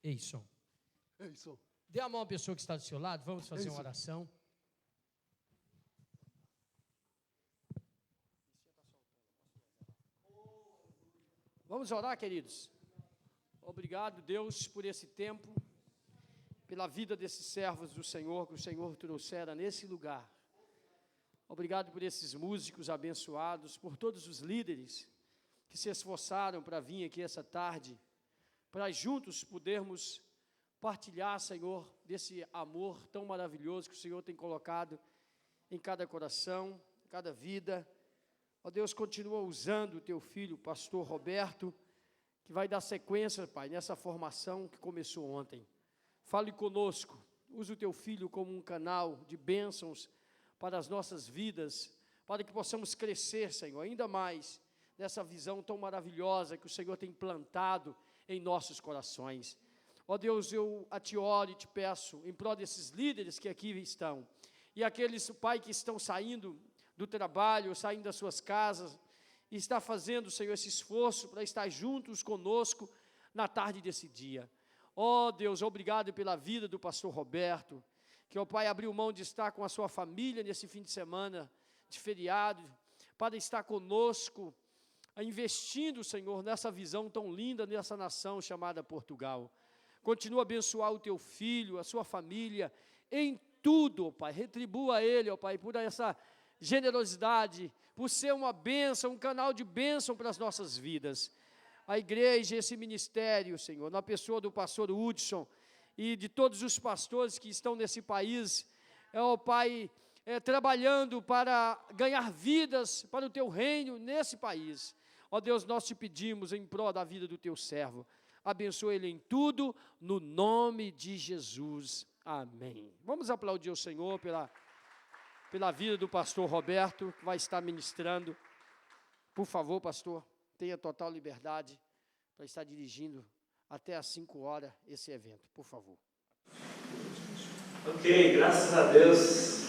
Eison. Eison. Dê a mão à pessoa que está do seu lado, vamos fazer uma oração. Vamos orar, queridos. Obrigado, Deus, por esse tempo, pela vida desses servos do Senhor, que o Senhor trouxera nesse lugar. Obrigado por esses músicos abençoados, por todos os líderes que se esforçaram para vir aqui essa tarde, para juntos podermos partilhar, Senhor, desse amor tão maravilhoso que o Senhor tem colocado em cada coração, em cada vida. Ó Deus, continua usando o teu filho, o pastor Roberto, que vai dar sequência, Pai, nessa formação que começou ontem. Fale conosco, use o teu filho como um canal de bênçãos para as nossas vidas, para que possamos crescer, Senhor, ainda mais nessa visão tão maravilhosa que o Senhor tem plantado em nossos corações. Ó Deus, eu a Ti oro e te peço, em prol desses líderes que aqui estão, e aqueles, Pai, que estão saindo do trabalho, saindo das suas casas, e está fazendo, Senhor, esse esforço para estar juntos conosco na tarde desse dia. Ó Deus, obrigado pela vida do pastor Roberto, que o Pai abriu mão de estar com a sua família nesse fim de semana, de feriado, para estar conosco, investindo, Senhor, nessa visão tão linda, nessa nação chamada Portugal. Continua a abençoar o teu filho, a sua família, em tudo, ó Pai. Retribua a ele, ó Pai, por essa generosidade, por ser uma bênção, um canal de bênção para as nossas vidas. A igreja, esse ministério, Senhor, na pessoa do pastor Hudson e de todos os pastores que estão nesse país, ó Pai, trabalhando para ganhar vidas para o teu reino nesse país. Ó Deus, nós te pedimos em prol da vida do teu servo. Abençoa ele em tudo, no nome de Jesus. Amém. Vamos aplaudir o Senhor pela vida do pastor Roberto, que vai estar ministrando. Por favor, pastor, tenha total liberdade para estar dirigindo até às 5 horas esse evento, por favor. Ok, graças a Deus.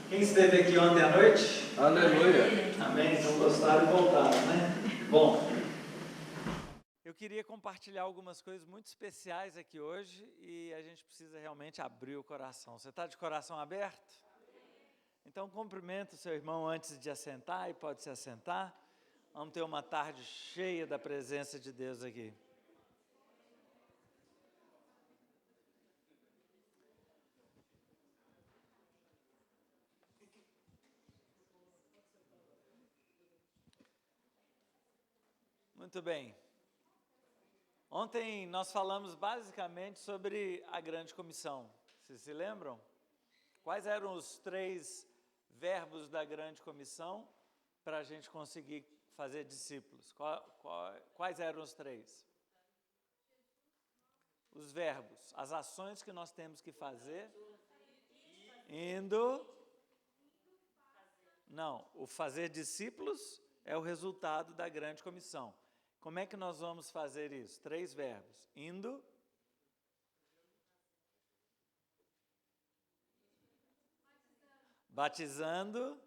Quem esteve aqui ontem à noite? Aleluia. Amém, então gostaram e voltaram, né? Bom, eu queria compartilhar algumas coisas muito especiais aqui hoje e a gente precisa realmente abrir o coração. Você está de coração aberto? Então cumprimenta o seu irmão antes de assentar e pode se assentar. Vamos ter uma tarde cheia da presença de Deus aqui. Muito bem. Ontem nós falamos basicamente sobre a grande comissão. Vocês se lembram? Quais eram os 3 verbos da grande comissão para a gente conseguir fazer discípulos? Quais eram os 3? Os verbos, as ações que nós temos que fazer. Indo. Não, o fazer discípulos é o resultado da grande comissão. Como é que nós vamos fazer isso? 3 verbos. Indo. Batizando.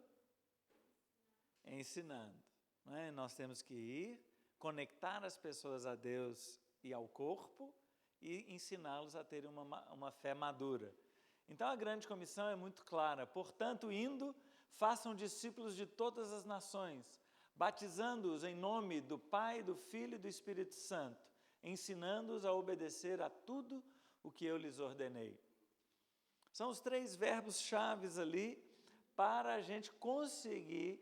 Ensinando. Não é? Nós temos que ir, conectar as pessoas a Deus e ao corpo e ensiná-los a terem uma fé madura. Então a grande comissão é muito clara. Portanto, indo, façam discípulos de todas as nações, batizando-os em nome do Pai, do Filho e do Espírito Santo, ensinando-os a obedecer a tudo o que eu lhes ordenei. São os 3 verbos chaves ali para a gente conseguir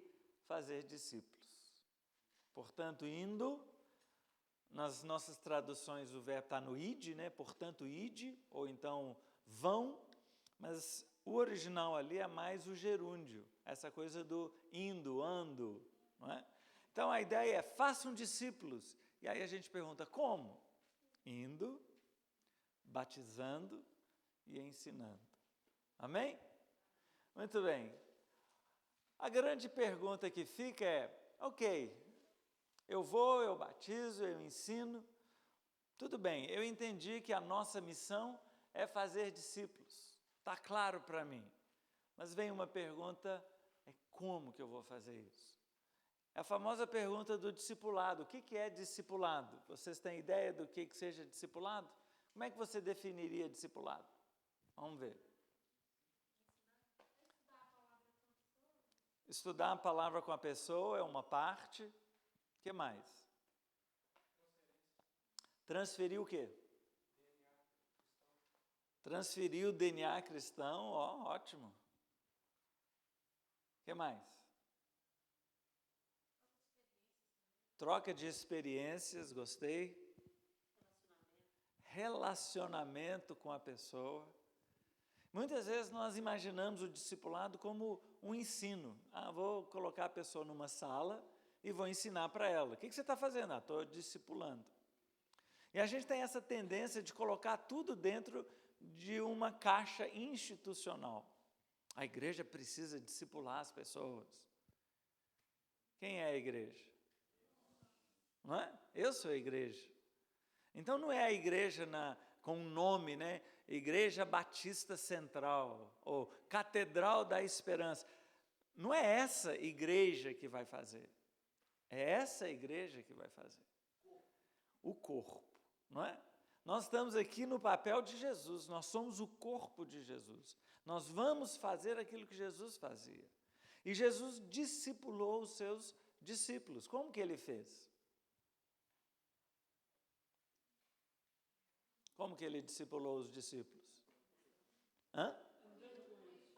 fazer discípulos. Portanto, indo, nas nossas traduções o verbo está no id, né? Portanto, ide, ou então vão, mas o original ali é mais o gerúndio, essa coisa do indo, ando, não é? Então a ideia é, façam discípulos. E aí a gente pergunta, como? Indo, batizando e ensinando. Amém? Muito bem. A grande pergunta que fica é, ok, eu vou, eu batizo, eu ensino. Tudo bem, eu entendi que a nossa missão é fazer discípulos. Está claro para mim. Mas vem uma pergunta, é como que eu vou fazer isso? É a famosa pergunta do discipulado. O que é discipulado? Vocês têm ideia do que seja discipulado? Como é que você definiria discipulado? Vamos ver. Estudar a palavra com a pessoa é uma parte. O que mais? Transferir o quê? Transferir o DNA cristão, ó, ótimo. O que mais? Troca de experiências, gostei. Relacionamento com a pessoa. Muitas vezes nós imaginamos o discipulado como um ensino. Vou colocar a pessoa numa sala e vou ensinar para ela. O que você está fazendo? Estou discipulando. E a gente tem essa tendência de colocar tudo dentro de uma caixa institucional. A igreja precisa discipular as pessoas. Quem é a igreja? Não é? Eu sou a igreja. Então não é a igreja com um nome, né? Igreja Batista Central, ou Catedral da Esperança. Não é essa igreja que vai fazer. É essa igreja que vai fazer. O corpo, não é? Nós estamos aqui no papel de Jesus, nós somos o corpo de Jesus. Nós vamos fazer aquilo que Jesus fazia. E Jesus discipulou os seus discípulos. Como que ele fez? Como que ele discipulou os discípulos?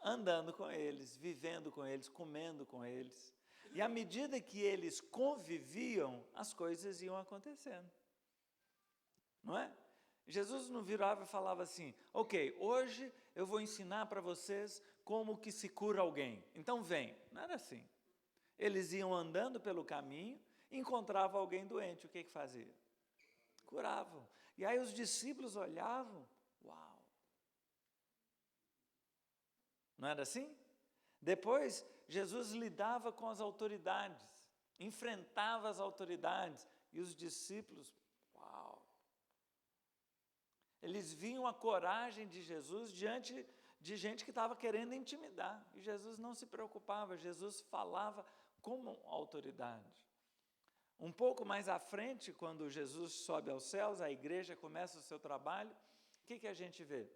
Andando com eles, vivendo com eles, comendo com eles. E à medida que eles conviviam, as coisas iam acontecendo. Não é? Jesus não virava e falava assim, ok, hoje eu vou ensinar para vocês como que se cura alguém. Então vem. Não era assim. Eles iam andando pelo caminho, encontravam alguém doente, o que fazia? Curavam. E aí os discípulos olhavam, uau! Não era assim? Depois, Jesus lidava com as autoridades, enfrentava as autoridades, e os discípulos, uau! Eles viam a coragem de Jesus diante de gente que estava querendo intimidar, e Jesus não se preocupava, Jesus falava como autoridade. Um pouco mais à frente, quando Jesus sobe aos céus, a igreja começa o seu trabalho, o que a gente vê?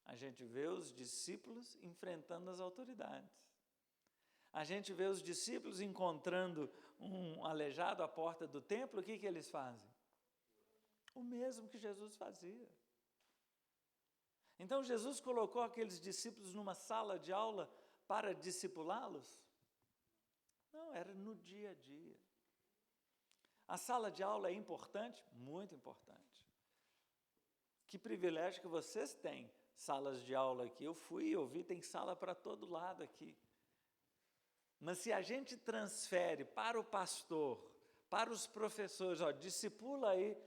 A gente vê os discípulos enfrentando as autoridades. A gente vê os discípulos encontrando um aleijado à porta do templo, o que eles fazem? O mesmo que Jesus fazia. Então, Jesus colocou aqueles discípulos numa sala de aula para discipulá-los? Não, era no dia a dia. A sala de aula é importante? Muito importante. Que privilégio que vocês têm, salas de aula aqui. Eu fui e ouvi, tem sala para todo lado aqui. Mas se a gente transfere para o pastor, para os professores, discipula aí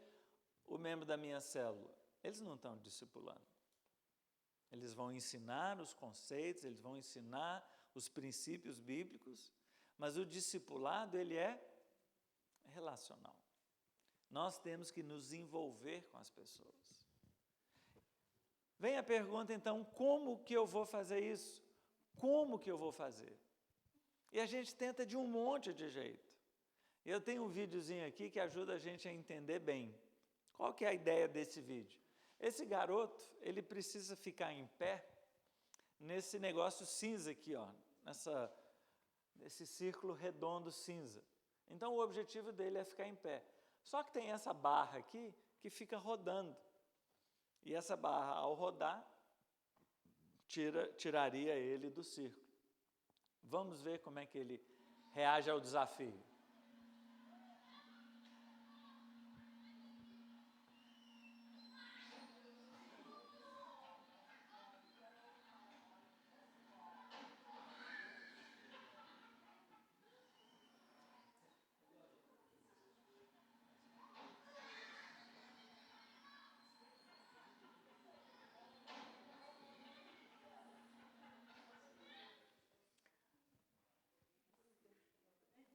o membro da minha célula. Eles não estão discipulando. Eles vão ensinar os conceitos, eles vão ensinar os princípios bíblicos, mas o discipulado, ele é relacional. Nós temos que nos envolver com as pessoas. Vem a pergunta, então, como que eu vou fazer isso? Como que eu vou fazer? E a gente tenta de um monte de jeito. Eu tenho um videozinho aqui que ajuda a gente a entender bem. Qual que é a ideia desse vídeo? Esse garoto, ele precisa ficar em pé nesse negócio cinza aqui, nesse círculo redondo cinza. Então, o objetivo dele é ficar em pé. Só que tem essa barra aqui que fica rodando. E essa barra, ao rodar, tiraria ele do círculo. Vamos ver como é que ele reage ao desafio.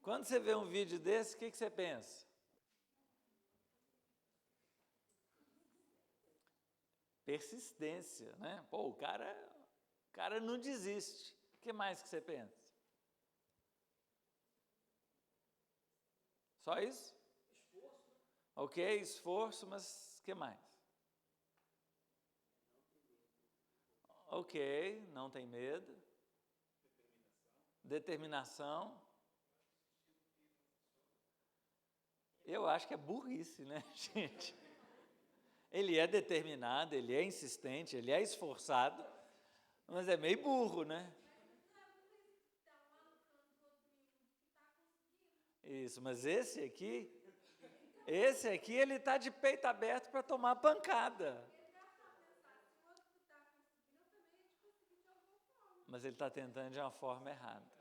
Quando você vê um vídeo desse, o que você pensa? Persistência, né? Pô, o cara não desiste. O que mais que você pensa? Só isso? Esforço. Ok, esforço, mas o que mais? Ok, não tem medo. Determinação. Eu acho que é burrice, né, gente? Ele é determinado, ele é insistente, ele é esforçado, mas é meio burro, né? Isso, mas esse aqui, ele está de peito aberto para tomar pancada. Mas ele está tentando de uma forma errada.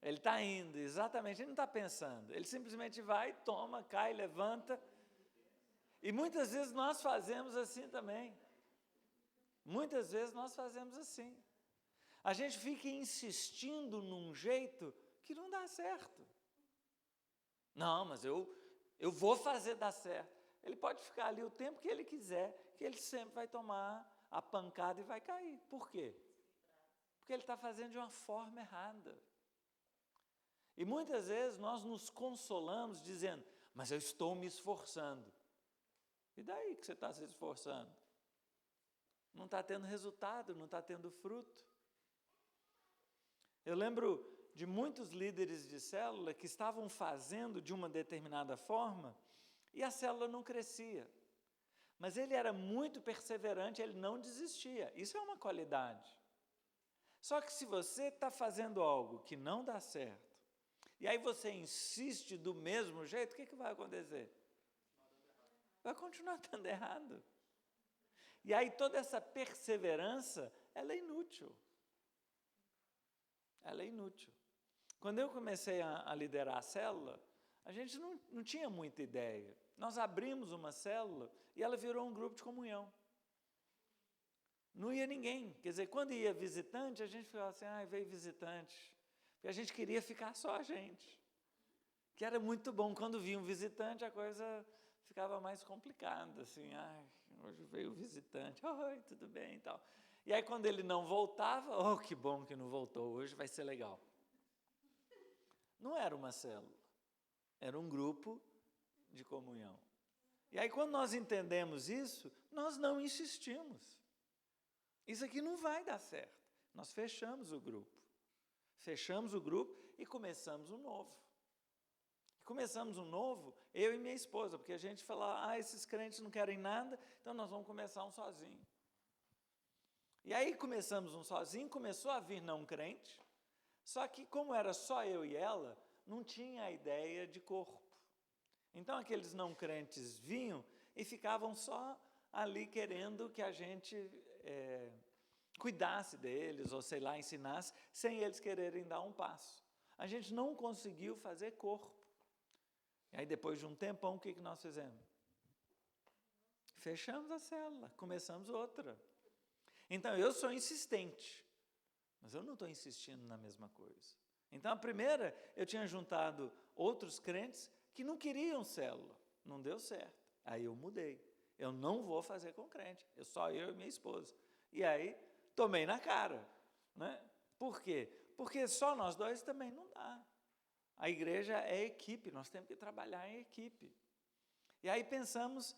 Ele está indo, exatamente, ele não está pensando. Ele simplesmente vai, toma, cai, levanta. E muitas vezes nós fazemos assim também. Muitas vezes nós fazemos assim. A gente fica insistindo num jeito que não dá certo. Não, mas eu vou fazer dar certo. Ele pode ficar ali o tempo que ele quiser, que ele sempre vai tomar a pancada e vai cair. Por quê? Porque ele está fazendo de uma forma errada. E muitas vezes nós nos consolamos dizendo, mas eu estou me esforçando. E daí que você está se esforçando? Não está tendo resultado, não está tendo fruto. Eu lembro de muitos líderes de célula que estavam fazendo de uma determinada forma e a célula não crescia. Mas ele era muito perseverante, ele não desistia. Isso é uma qualidade. Só que se você está fazendo algo que não dá certo, e aí você insiste do mesmo jeito, o que vai acontecer? Vai continuar dando errado. E aí toda essa perseverança, ela é inútil. Ela é inútil. Quando eu comecei a liderar a célula, a gente não tinha muita ideia. Nós abrimos uma célula e ela virou um grupo de comunhão. Não ia ninguém. Quer dizer, quando ia visitante, a gente ficava assim, veio visitante. Porque a gente queria ficar só a gente. Que era muito bom. Quando vinha um visitante, a coisa ficava mais complicada, assim, hoje veio o visitante, oi, tudo bem e tal. E aí quando ele não voltava, que bom que não voltou, hoje vai ser legal. Não era uma célula, era um grupo de comunhão. E aí quando nós entendemos isso, nós não insistimos. Isso aqui não vai dar certo. Nós fechamos o grupo. Fechamos o grupo e começamos um novo. Começamos um novo, eu e minha esposa, porque a gente falava, esses crentes não querem nada, então nós vamos começar um sozinho. E aí começamos um sozinho, começou a vir não crente, só que como era só eu e ela, não tinha a ideia de corpo. Então aqueles não crentes vinham e ficavam só ali querendo que a gente cuidasse deles, ou sei lá, ensinasse, sem eles quererem dar um passo. A gente não conseguiu fazer corpo. E aí, depois de um tempão, o que nós fizemos? Fechamos a célula, começamos outra. Então, eu sou insistente, mas eu não estou insistindo na mesma coisa. Então, a primeira, eu tinha juntado outros crentes que não queriam célula, não deu certo. Aí eu mudei, eu não vou fazer com crente, só eu e minha esposa. E aí, tomei na cara, né? Por quê? Porque só nós dois também não dá. A igreja é equipe, nós temos que trabalhar em equipe. E aí pensamos,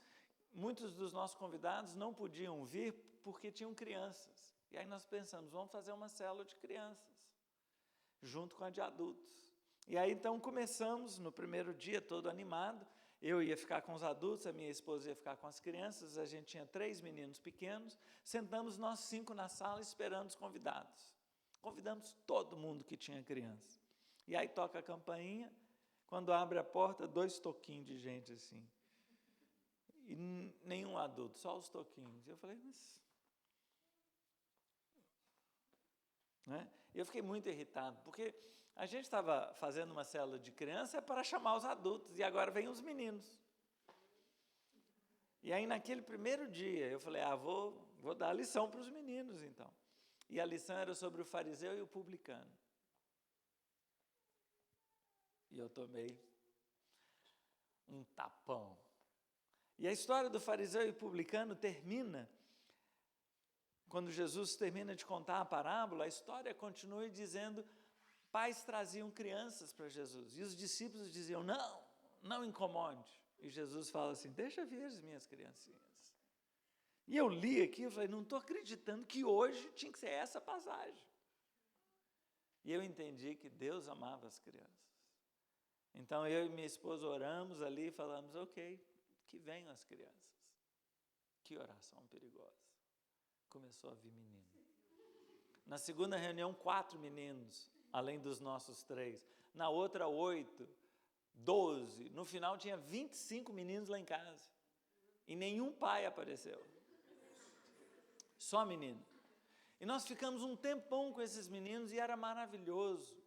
muitos dos nossos convidados não podiam vir porque tinham crianças. E aí nós pensamos, vamos fazer uma célula de crianças, junto com a de adultos. E aí então começamos, no primeiro dia, todo animado, eu ia ficar com os adultos, a minha esposa ia ficar com as crianças, a gente tinha 3 meninos pequenos, sentamos nós 5 na sala esperando os convidados. Convidamos todo mundo que tinha criança. E aí toca a campainha, quando abre a porta, 2 toquinhos de gente assim. E nenhum adulto, só os toquinhos. Eu falei, mas... Né? E eu fiquei muito irritado, porque a gente estava fazendo uma célula de criança para chamar os adultos, e agora vem os meninos. E aí naquele primeiro dia, eu falei, vou dar a lição para os meninos então. E a lição era sobre o fariseu e o publicano. E eu tomei um tapão. E a história do fariseu e publicano termina, quando Jesus termina de contar a parábola, a história continua dizendo, pais traziam crianças para Jesus, e os discípulos diziam, não incomode. E Jesus fala assim, deixa vir as minhas criancinhas. E eu li aqui, eu falei, não estou acreditando que hoje tinha que ser essa passagem. E eu entendi que Deus amava as crianças. Então eu e minha esposa oramos ali e falamos, ok, que venham as crianças. Que oração perigosa. Começou a vir menino. Na segunda reunião, 4 meninos, além dos nossos 3. Na outra, 8, 12. No final tinha 25 meninos lá em casa. E nenhum pai apareceu. Só menino. E nós ficamos um tempão com esses meninos e era maravilhoso.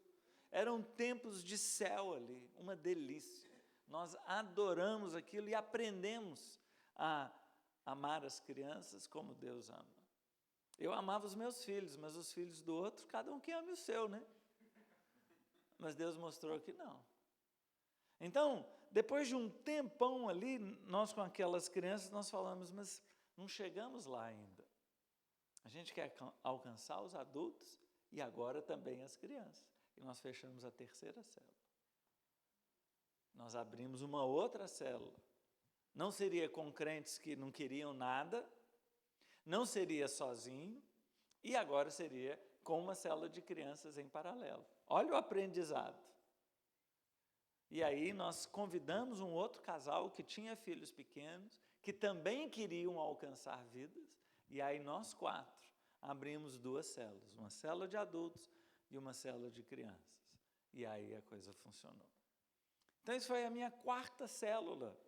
Eram tempos de céu ali, uma delícia. Nós adoramos aquilo e aprendemos a amar as crianças como Deus ama. Eu amava os meus filhos, mas os filhos do outro, cada um que ame o seu, né? Mas Deus mostrou que não. Então, depois de um tempão ali, nós com aquelas crianças, nós falamos, mas não chegamos lá ainda. A gente quer alcançar os adultos e agora também as crianças. E nós fechamos a 3ª célula. Nós abrimos uma outra célula. Não seria com crentes que não queriam nada, não seria sozinho, e agora seria com uma célula de crianças em paralelo. Olha o aprendizado. E aí nós convidamos um outro casal que tinha filhos pequenos, que também queriam alcançar vidas, e aí nós 4 abrimos 2 células, uma célula de adultos e uma célula de crianças. E aí a coisa funcionou. Então isso foi a minha 4ª célula.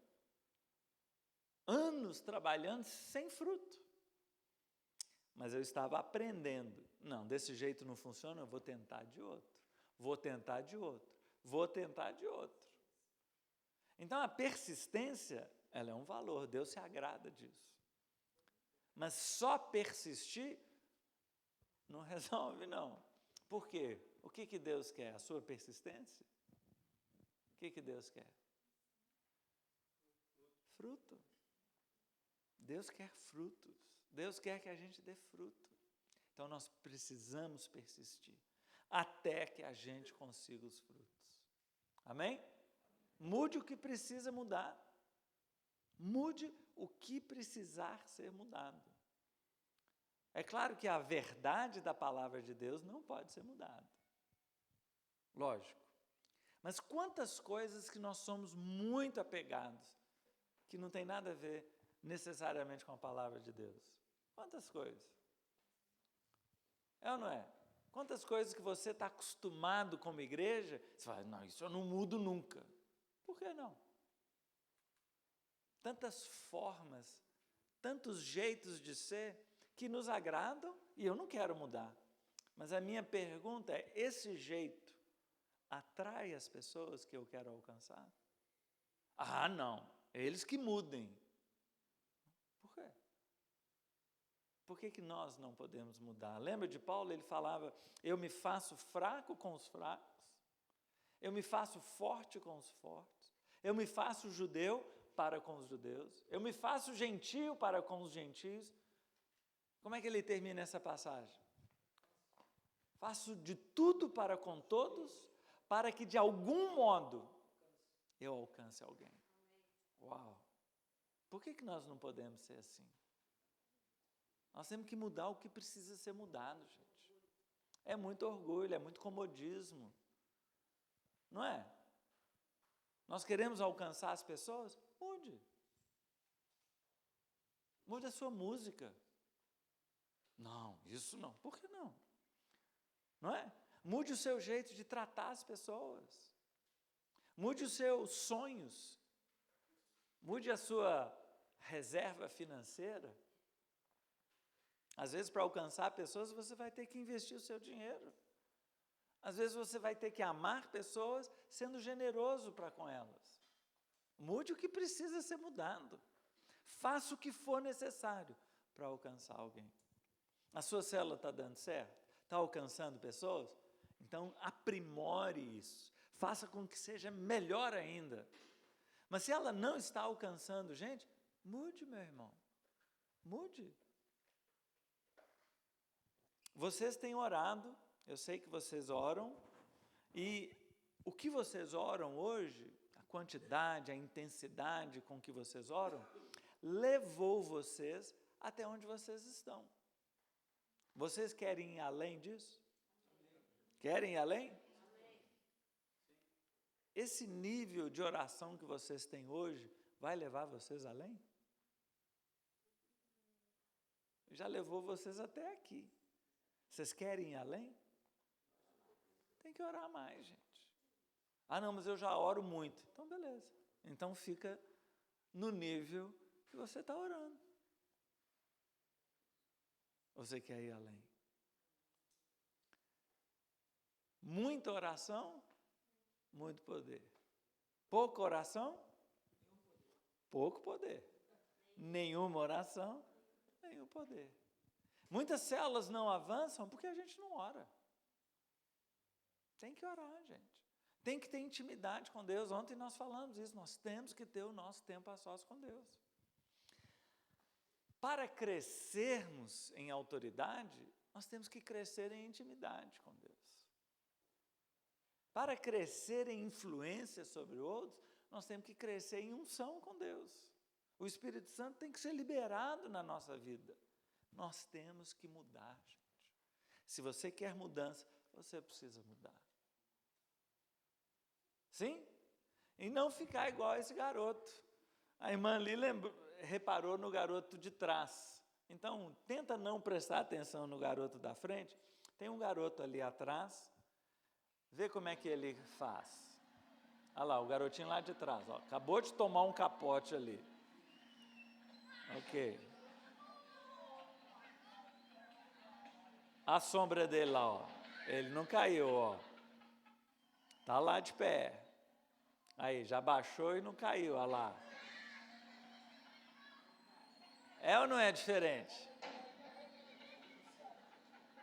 Anos trabalhando sem fruto. Mas eu estava aprendendo. Não, desse jeito não funciona, eu vou tentar de outro. Vou tentar de outro. Vou tentar de outro. Então a persistência, ela é um valor, Deus se agrada disso. Mas só persistir não resolve, não. Por quê? O que Deus quer? A sua persistência? O que Deus quer? Fruto. Deus quer frutos. Deus quer que a gente dê fruto. Então nós precisamos persistir até que a gente consiga os frutos. Amém? Mude o que precisa mudar. Mude o que precisar ser mudado. É claro que a verdade da palavra de Deus não pode ser mudada. Lógico. Mas quantas coisas que nós somos muito apegados, que não tem nada a ver necessariamente com a palavra de Deus. Quantas coisas? É ou não é? Quantas coisas que você está acostumado como igreja, você fala, não, isso eu não mudo nunca. Por que não? Tantas formas, tantos jeitos de ser que nos agradam e eu não quero mudar. Mas a minha pergunta é, esse jeito atrai as pessoas que eu quero alcançar? Ah, não, eles que mudem. Por quê? Por que nós não podemos mudar? Lembra de Paulo? Ele falava, eu me faço fraco com os fracos, eu me faço forte com os fortes, eu me faço judeu para com os judeus, eu me faço gentio para com os gentios. Como é que ele termina essa passagem? Faço de tudo para com todos, para que de algum modo eu alcance alguém. Uau! Por que nós não podemos ser assim? Nós temos que mudar o que precisa ser mudado, gente. É muito orgulho, é muito comodismo. Não é? Nós queremos alcançar as pessoas? Mude. Mude a sua música. Não, isso não. Por que não? Não é? Mude o seu jeito de tratar as pessoas. Mude os seus sonhos. Mude a sua reserva financeira. Às vezes, para alcançar pessoas, você vai ter que investir o seu dinheiro. Às vezes, você vai ter que amar pessoas sendo generoso para com elas. Mude o que precisa ser mudado. Faça o que for necessário para alcançar alguém. A sua célula está dando certo? Está alcançando pessoas? Então, aprimore isso. Faça com que seja melhor ainda. Mas se ela não está alcançando gente, mude, meu irmão. Mude. Vocês têm orado, eu sei que vocês oram, e o que vocês oram hoje, a quantidade, a intensidade com que vocês oram, levou vocês até onde vocês estão. Vocês querem ir além disso? Querem ir além? Esse nível de oração que vocês têm hoje vai levar vocês além? Já levou vocês até aqui. Vocês querem ir além? Tem que orar mais, gente. Ah, não, mas eu já oro muito. Então, beleza. Então, fica no nível que você está orando. Você quer ir além? Muita oração, muito poder. Pouca oração, pouco poder. Nenhuma oração, nenhum poder. Muitas células não avançam porque a gente não ora. Tem que orar, gente. Tem que ter intimidade com Deus. Ontem nós falamos isso, nós temos que ter o nosso tempo a sós com Deus. Para crescermos em autoridade, nós temos que crescer em intimidade com Deus. Para crescer em influência sobre outros, nós temos que crescer em unção com Deus. O Espírito Santo tem que ser liberado na nossa vida. Nós temos que mudar, gente. Se você quer mudança, você precisa mudar. Sim? E não ficar igual a esse garoto. A irmã ali reparou no garoto de trás. Então, tenta não prestar atenção no garoto da frente. Tem um garoto ali atrás. Vê como é que ele faz. Olha lá, o garotinho lá de trás. Ó, acabou de tomar um capote ali. Ok. A sombra dele lá, ó. Ele não caiu, ó. Está lá de pé. Aí, já baixou e não caiu, olha lá. É ou não é diferente?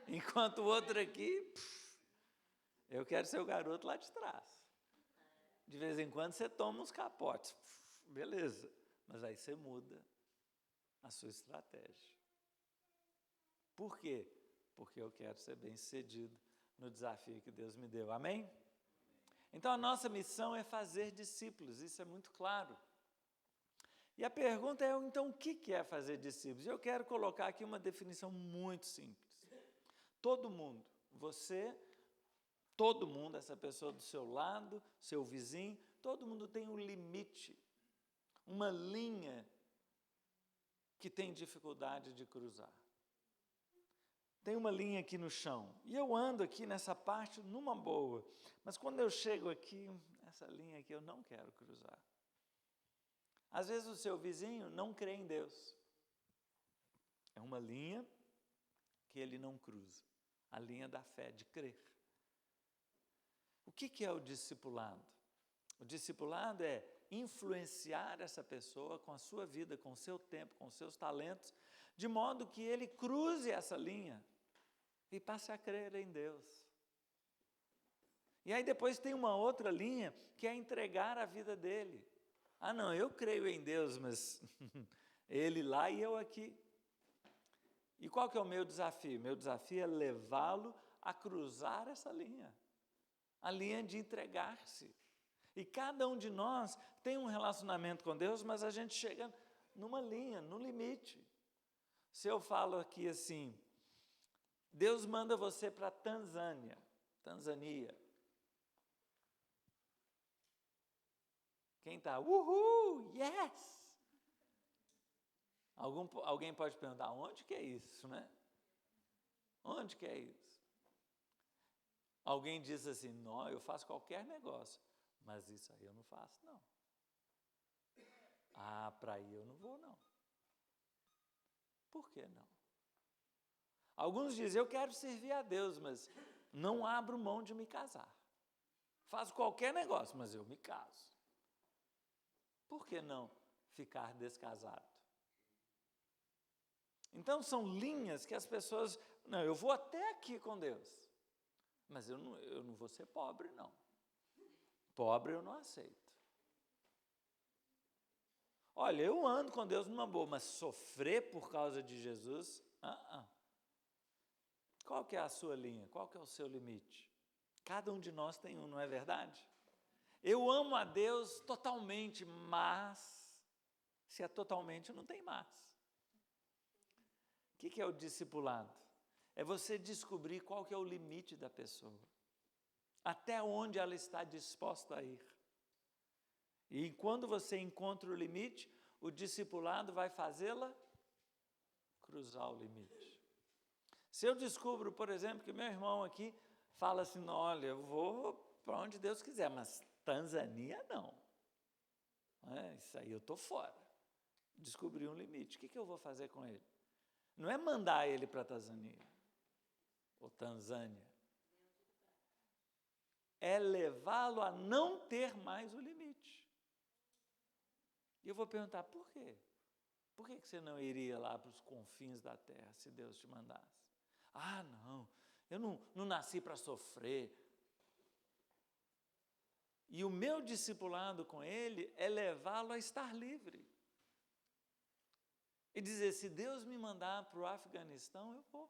Enquanto o outro aqui, eu quero ser o garoto lá de trás. De vez em quando você toma uns capotes. Beleza. Mas aí você muda a sua estratégia. Por quê? Porque eu quero ser bem-sucedido no desafio que Deus me deu. Amém? Então, a nossa missão é fazer discípulos, isso é muito claro. E a pergunta é, então, o que é fazer discípulos? Eu quero colocar aqui uma definição muito simples. Todo mundo, você, todo mundo, essa pessoa do seu lado, seu vizinho, todo mundo tem um limite, uma linha que tem dificuldade de cruzar. Tem uma linha aqui no chão, e eu ando aqui nessa parte numa boa, mas quando eu chego aqui, essa linha aqui eu não quero cruzar. Às vezes o seu vizinho não crê em Deus. É uma linha que ele não cruza, a linha da fé, de crer. O que é o discipulado? O discipulado é influenciar essa pessoa com a sua vida, com o seu tempo, com os seus talentos, de modo que ele cruze essa linha e passe a crer em Deus. E aí depois tem uma outra linha, que é entregar a vida dele. Ah, não, eu creio em Deus, mas ele lá e eu aqui. E qual que é o meu desafio? Meu desafio é levá-lo a cruzar essa linha, a linha de entregar-se. E cada um de nós tem um relacionamento com Deus, mas a gente chega numa linha, no limite. Se eu falo aqui assim, Deus manda você para Tanzânia. Quem está? Uhul, yes! Alguém pode perguntar, onde que é isso, né? Onde que é isso? Alguém diz assim, não, eu faço qualquer negócio, mas isso aí eu não faço, não. Ah, para aí eu não vou, não. Por que não? Alguns dizem, eu quero servir a Deus, mas não abro mão de me casar. Faço qualquer negócio, mas eu me caso. Por que não ficar descasado? Então, são linhas que as pessoas... Não, eu vou até aqui com Deus, mas eu não vou ser pobre, não. Pobre eu não aceito. Olha, eu ando com Deus numa boa, mas sofrer por causa de Jesus... Qual que é a sua linha? Qual que é o seu limite? Cada um de nós tem um, não é verdade? Eu amo a Deus totalmente, mas se é totalmente, não tem mais. O que é o discipulado? É você descobrir qual que é o limite da pessoa, até onde ela está disposta a ir. E quando você encontra o limite, o discipulado vai fazê-la cruzar o limite. Se eu descubro, por exemplo, que meu irmão aqui fala assim, olha, eu vou para onde Deus quiser, mas Tanzânia não. Isso aí eu estou fora. Descobri um limite. O que eu vou fazer com ele? Não é mandar ele para Tanzânia, ou Tanzânia. É levá-lo a não ter mais o limite. E eu vou perguntar, por quê? Por que você não iria lá para os confins da terra, se Deus te mandasse? Ah, não, eu não nasci para sofrer. E o meu discipulado com ele é levá-lo a estar livre. E dizer, se Deus me mandar para o Afeganistão, eu vou.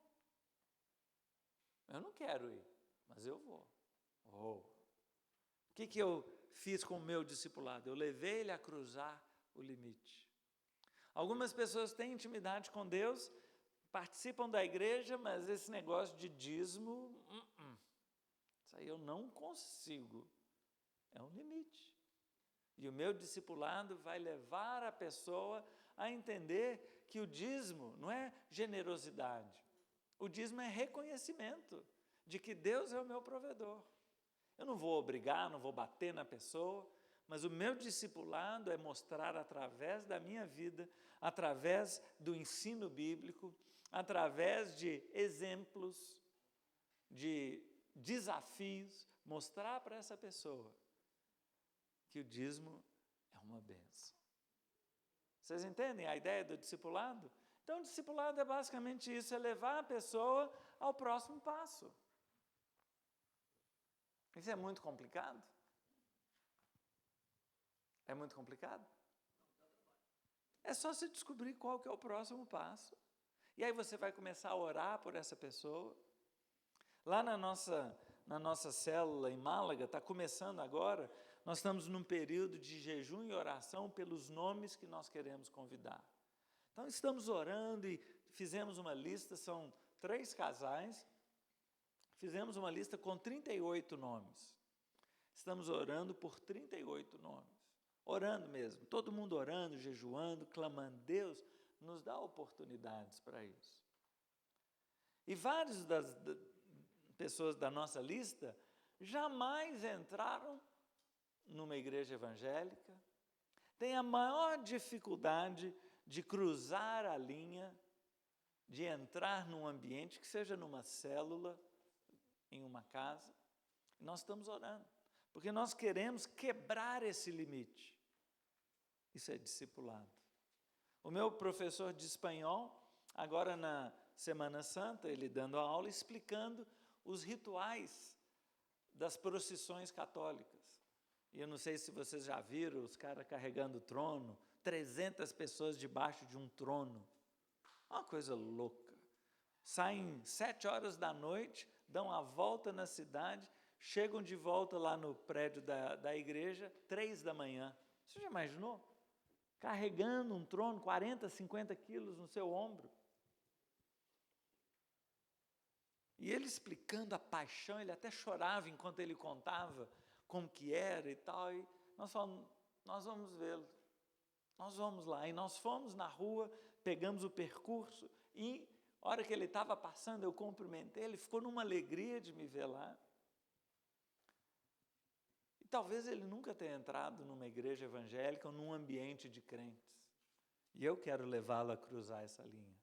Eu não quero ir, mas eu vou. O que eu fiz com o meu discipulado? Eu levei ele a cruzar o limite. Algumas pessoas têm intimidade com Deus, participam da igreja, mas esse negócio de dízimo, isso aí eu não consigo. É um limite. E o meu discipulado vai levar a pessoa a entender que o dízimo não é generosidade. O dízimo é reconhecimento de que Deus é o meu provedor. Eu não vou obrigar, não vou bater na pessoa, mas o meu discipulado é mostrar através da minha vida, através do ensino bíblico, através de exemplos, de desafios, mostrar para essa pessoa que o dízimo é uma bênção. Vocês entendem a ideia do discipulado? Então, o discipulado é basicamente isso, é levar a pessoa ao próximo passo. Isso é muito complicado? É muito complicado? É só você descobrir qual que é o próximo passo. E aí você vai começar a orar por essa pessoa. Lá na nossa célula em Málaga, está começando agora, nós estamos num período de jejum e oração pelos nomes que nós queremos convidar. Então, estamos orando e fizemos uma lista, são 3 casais, fizemos uma lista com 38 nomes. Estamos orando por 38 nomes. Orando mesmo, todo mundo orando, jejuando, clamando. Deus nos dá oportunidades para isso. E várias das pessoas da nossa lista jamais entraram numa igreja evangélica, têm a maior dificuldade de cruzar a linha, de entrar num ambiente, que seja numa célula, em uma casa. Nós estamos orando, porque nós queremos quebrar esse limite. Isso é discipulado. O meu professor de espanhol, agora na Semana Santa, ele dando a aula, explicando os rituais das procissões católicas. E eu não sei se vocês já viram os caras carregando o trono, 300 pessoas debaixo de um trono. Uma coisa louca. Saem 7 horas da noite, dão a volta na cidade, chegam de volta lá no prédio da igreja, 3 da manhã. Você já imaginou? Carregando um trono, 40, 50 quilos no seu ombro. E ele explicando a paixão, ele até chorava enquanto ele contava como que era e tal. E nós falamos, nós vamos vê-lo. Nós vamos lá. E nós fomos na rua, pegamos o percurso e, a hora que ele estava passando, eu cumprimentei, ele ficou numa alegria de me ver lá. E talvez ele nunca tenha entrado numa igreja evangélica ou num ambiente de crentes. E eu quero levá-lo a cruzar essa linha.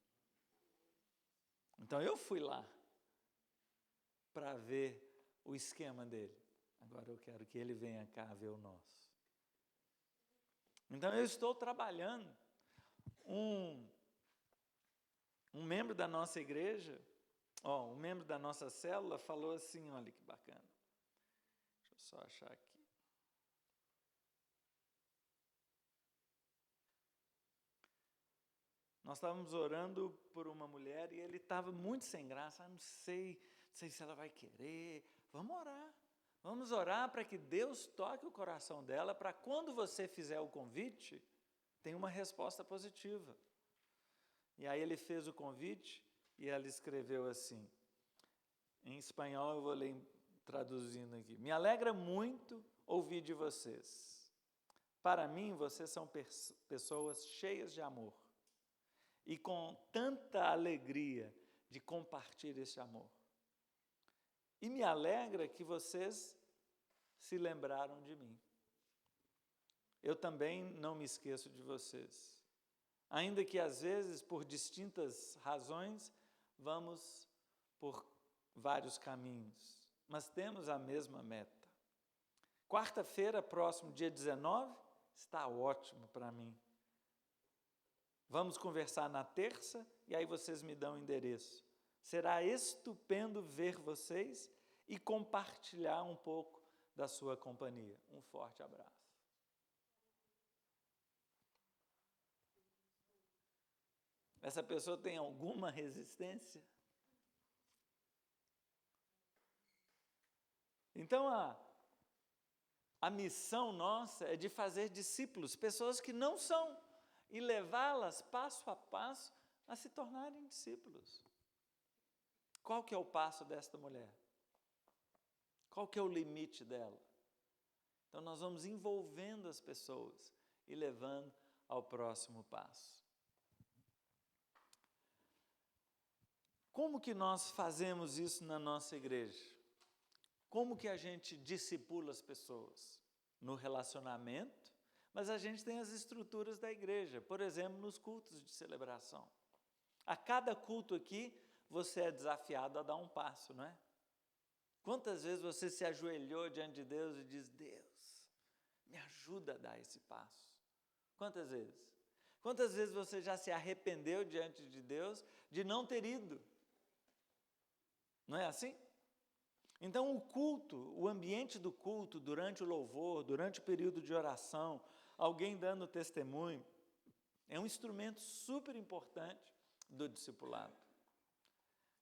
Então eu fui lá para ver o esquema dele. Agora eu quero que ele venha cá ver o nosso. Então eu estou trabalhando. Um membro da nossa igreja, um membro da nossa célula falou assim, olha que bacana. Deixa eu só achar aqui. Nós estávamos orando por uma mulher e ele estava muito sem graça. Não sei se ela vai querer. Vamos orar. Vamos orar para que Deus toque o coração dela, para quando você fizer o convite, tenha uma resposta positiva. E aí ele fez o convite e ela escreveu assim, em espanhol eu vou ler traduzindo aqui. Me alegra muito ouvir de vocês. Para mim, vocês são pessoas cheias de amor e com tanta alegria de compartilhar esse amor. E me alegra que vocês se lembraram de mim. Eu também não me esqueço de vocês. Ainda que às vezes, por distintas razões, vamos por vários caminhos, mas temos a mesma meta. Quarta-feira, próximo dia 19, está ótimo para mim. Vamos conversar na terça e aí vocês me dão o endereço. Será estupendo ver vocês e compartilhar um pouco da sua companhia. Um forte abraço. Essa pessoa tem alguma resistência? Então, a missão nossa é de fazer discípulos, pessoas que não são, e levá-las passo a passo a se tornarem discípulos. Qual que é o passo desta mulher? Qual que é o limite dela? Então, nós vamos envolvendo as pessoas e levando ao próximo passo. Como que nós fazemos isso na nossa igreja? Como que a gente discipula as pessoas? No relacionamento, mas a gente tem as estruturas da igreja, por exemplo, nos cultos de celebração. A cada culto aqui, você é desafiado a dar um passo, não é? Quantas vezes você se ajoelhou diante de Deus e diz, Deus, me ajuda a dar esse passo? Quantas vezes? Quantas vezes você já se arrependeu diante de Deus de não ter ido? Não é assim? Então o culto, o ambiente do culto, durante o louvor, durante o período de oração, alguém dando testemunho, é um instrumento super importante do discipulado.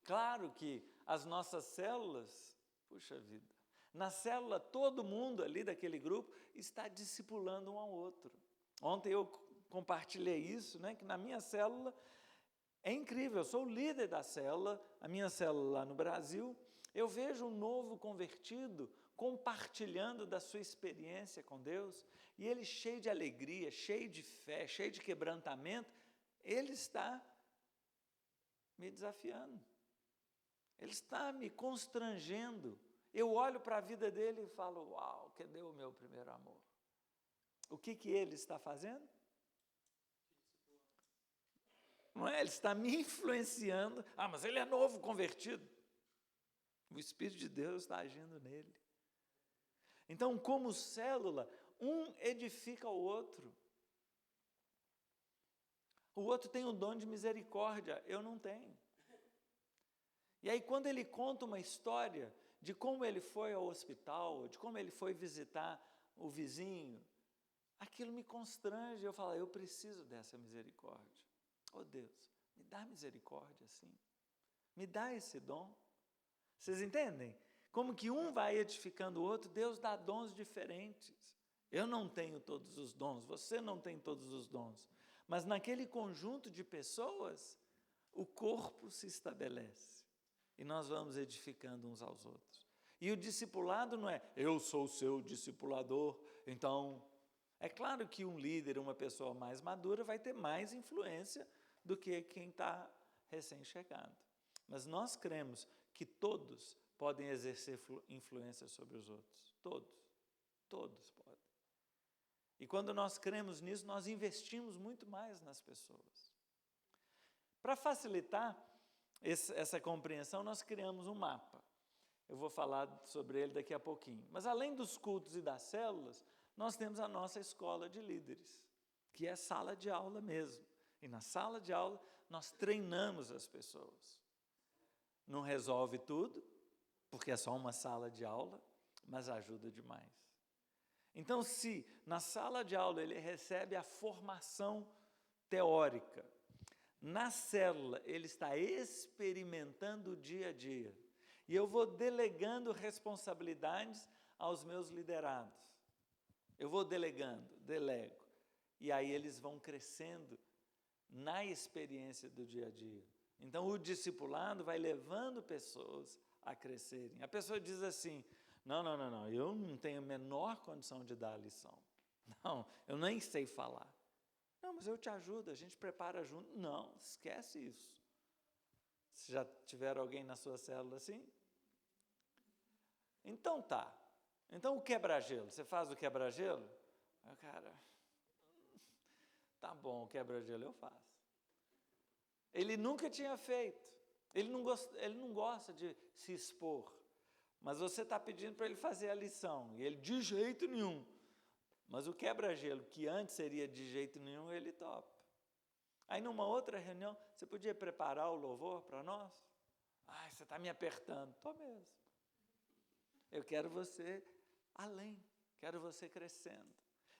Claro que as nossas células, puxa vida, na célula todo mundo ali daquele grupo está discipulando um ao outro. Ontem eu compartilhei isso, né, que na minha célula é incrível, eu sou o líder da célula, a minha célula lá no Brasil, eu vejo um novo convertido compartilhando da sua experiência com Deus, e ele cheio de alegria, cheio de fé, cheio de quebrantamento, ele está me desafiando, ele está me constrangendo. Eu olho para a vida dele e falo, uau, cadê o meu primeiro amor? O que ele está fazendo? Não é? Ele está me influenciando. Ah, mas ele é novo convertido. O Espírito de Deus está agindo nele. Então, como célula, um edifica o outro. O outro tem o dom de misericórdia, eu não tenho. E aí, quando ele conta uma história de como ele foi ao hospital, de como ele foi visitar o vizinho, aquilo me constrange. Eu falo, eu preciso dessa misericórdia. Oh Deus, me dá misericórdia assim. Me dá esse dom. Vocês entendem? Como que um vai edificando o outro, Deus dá dons diferentes. Eu não tenho todos os dons, você não tem todos os dons. Mas naquele conjunto de pessoas, o corpo se estabelece. E nós vamos edificando uns aos outros. E o discipulado não é, eu sou o seu discipulador, então... É claro que um líder, uma pessoa mais madura, vai ter mais influência do que quem está recém-chegado. Mas nós cremos que todos podem exercer influência sobre os outros. Todos podem. E quando nós cremos nisso, nós investimos muito mais nas pessoas. Para facilitar essa compreensão, nós criamos um mapa. Eu vou falar sobre ele daqui a pouquinho. Mas além dos cultos e das células, nós temos a nossa escola de líderes, que é sala de aula mesmo. E na sala de aula, nós treinamos as pessoas. Não resolve tudo, porque é só uma sala de aula, mas ajuda demais. Então, se na sala de aula ele recebe a formação teórica, na célula ele está experimentando o dia a dia, e eu vou delegando responsabilidades aos meus liderados. Eu vou delego, e aí eles vão crescendo na experiência do dia a dia. Então, o discipulado vai levando pessoas a crescerem. A pessoa diz assim, não, eu não tenho a menor condição de dar a lição. Não, eu nem sei falar. Não, mas eu te ajudo, a gente prepara junto. Não, esquece isso. Se já tiver alguém na sua célula assim? Então tá. Então o quebra-gelo, você faz o quebra-gelo? Aí o cara, tá bom, o quebra-gelo eu faço. Ele nunca tinha feito. Ele não gosta de se expor. Mas você está pedindo para ele fazer a lição. E ele, de jeito nenhum. Mas o quebra-gelo, que antes seria de jeito nenhum, ele topa. Aí, numa outra reunião, você podia preparar o louvor para nós? Ai, você está me apertando. Estou mesmo. Eu quero você além. Quero você crescendo.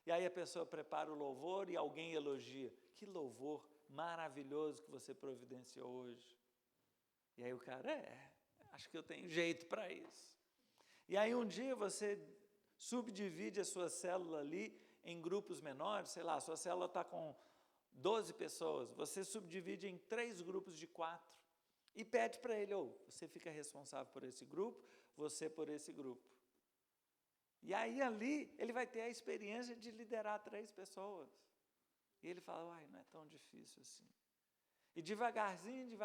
E aí a pessoa prepara o louvor e alguém elogia. Que louvor maravilhoso que você providenciou hoje. E aí o cara, acho que eu tenho jeito para isso. E aí um dia você subdivide a sua célula ali em grupos menores, sei lá, a sua célula está com 12 pessoas, você subdivide em 3 grupos de 4 e pede para ele, você fica responsável por esse grupo, você por esse grupo. E aí ali ele vai ter a experiência de liderar 3 pessoas. E ele fala, não é tão difícil assim. E devagarzinho,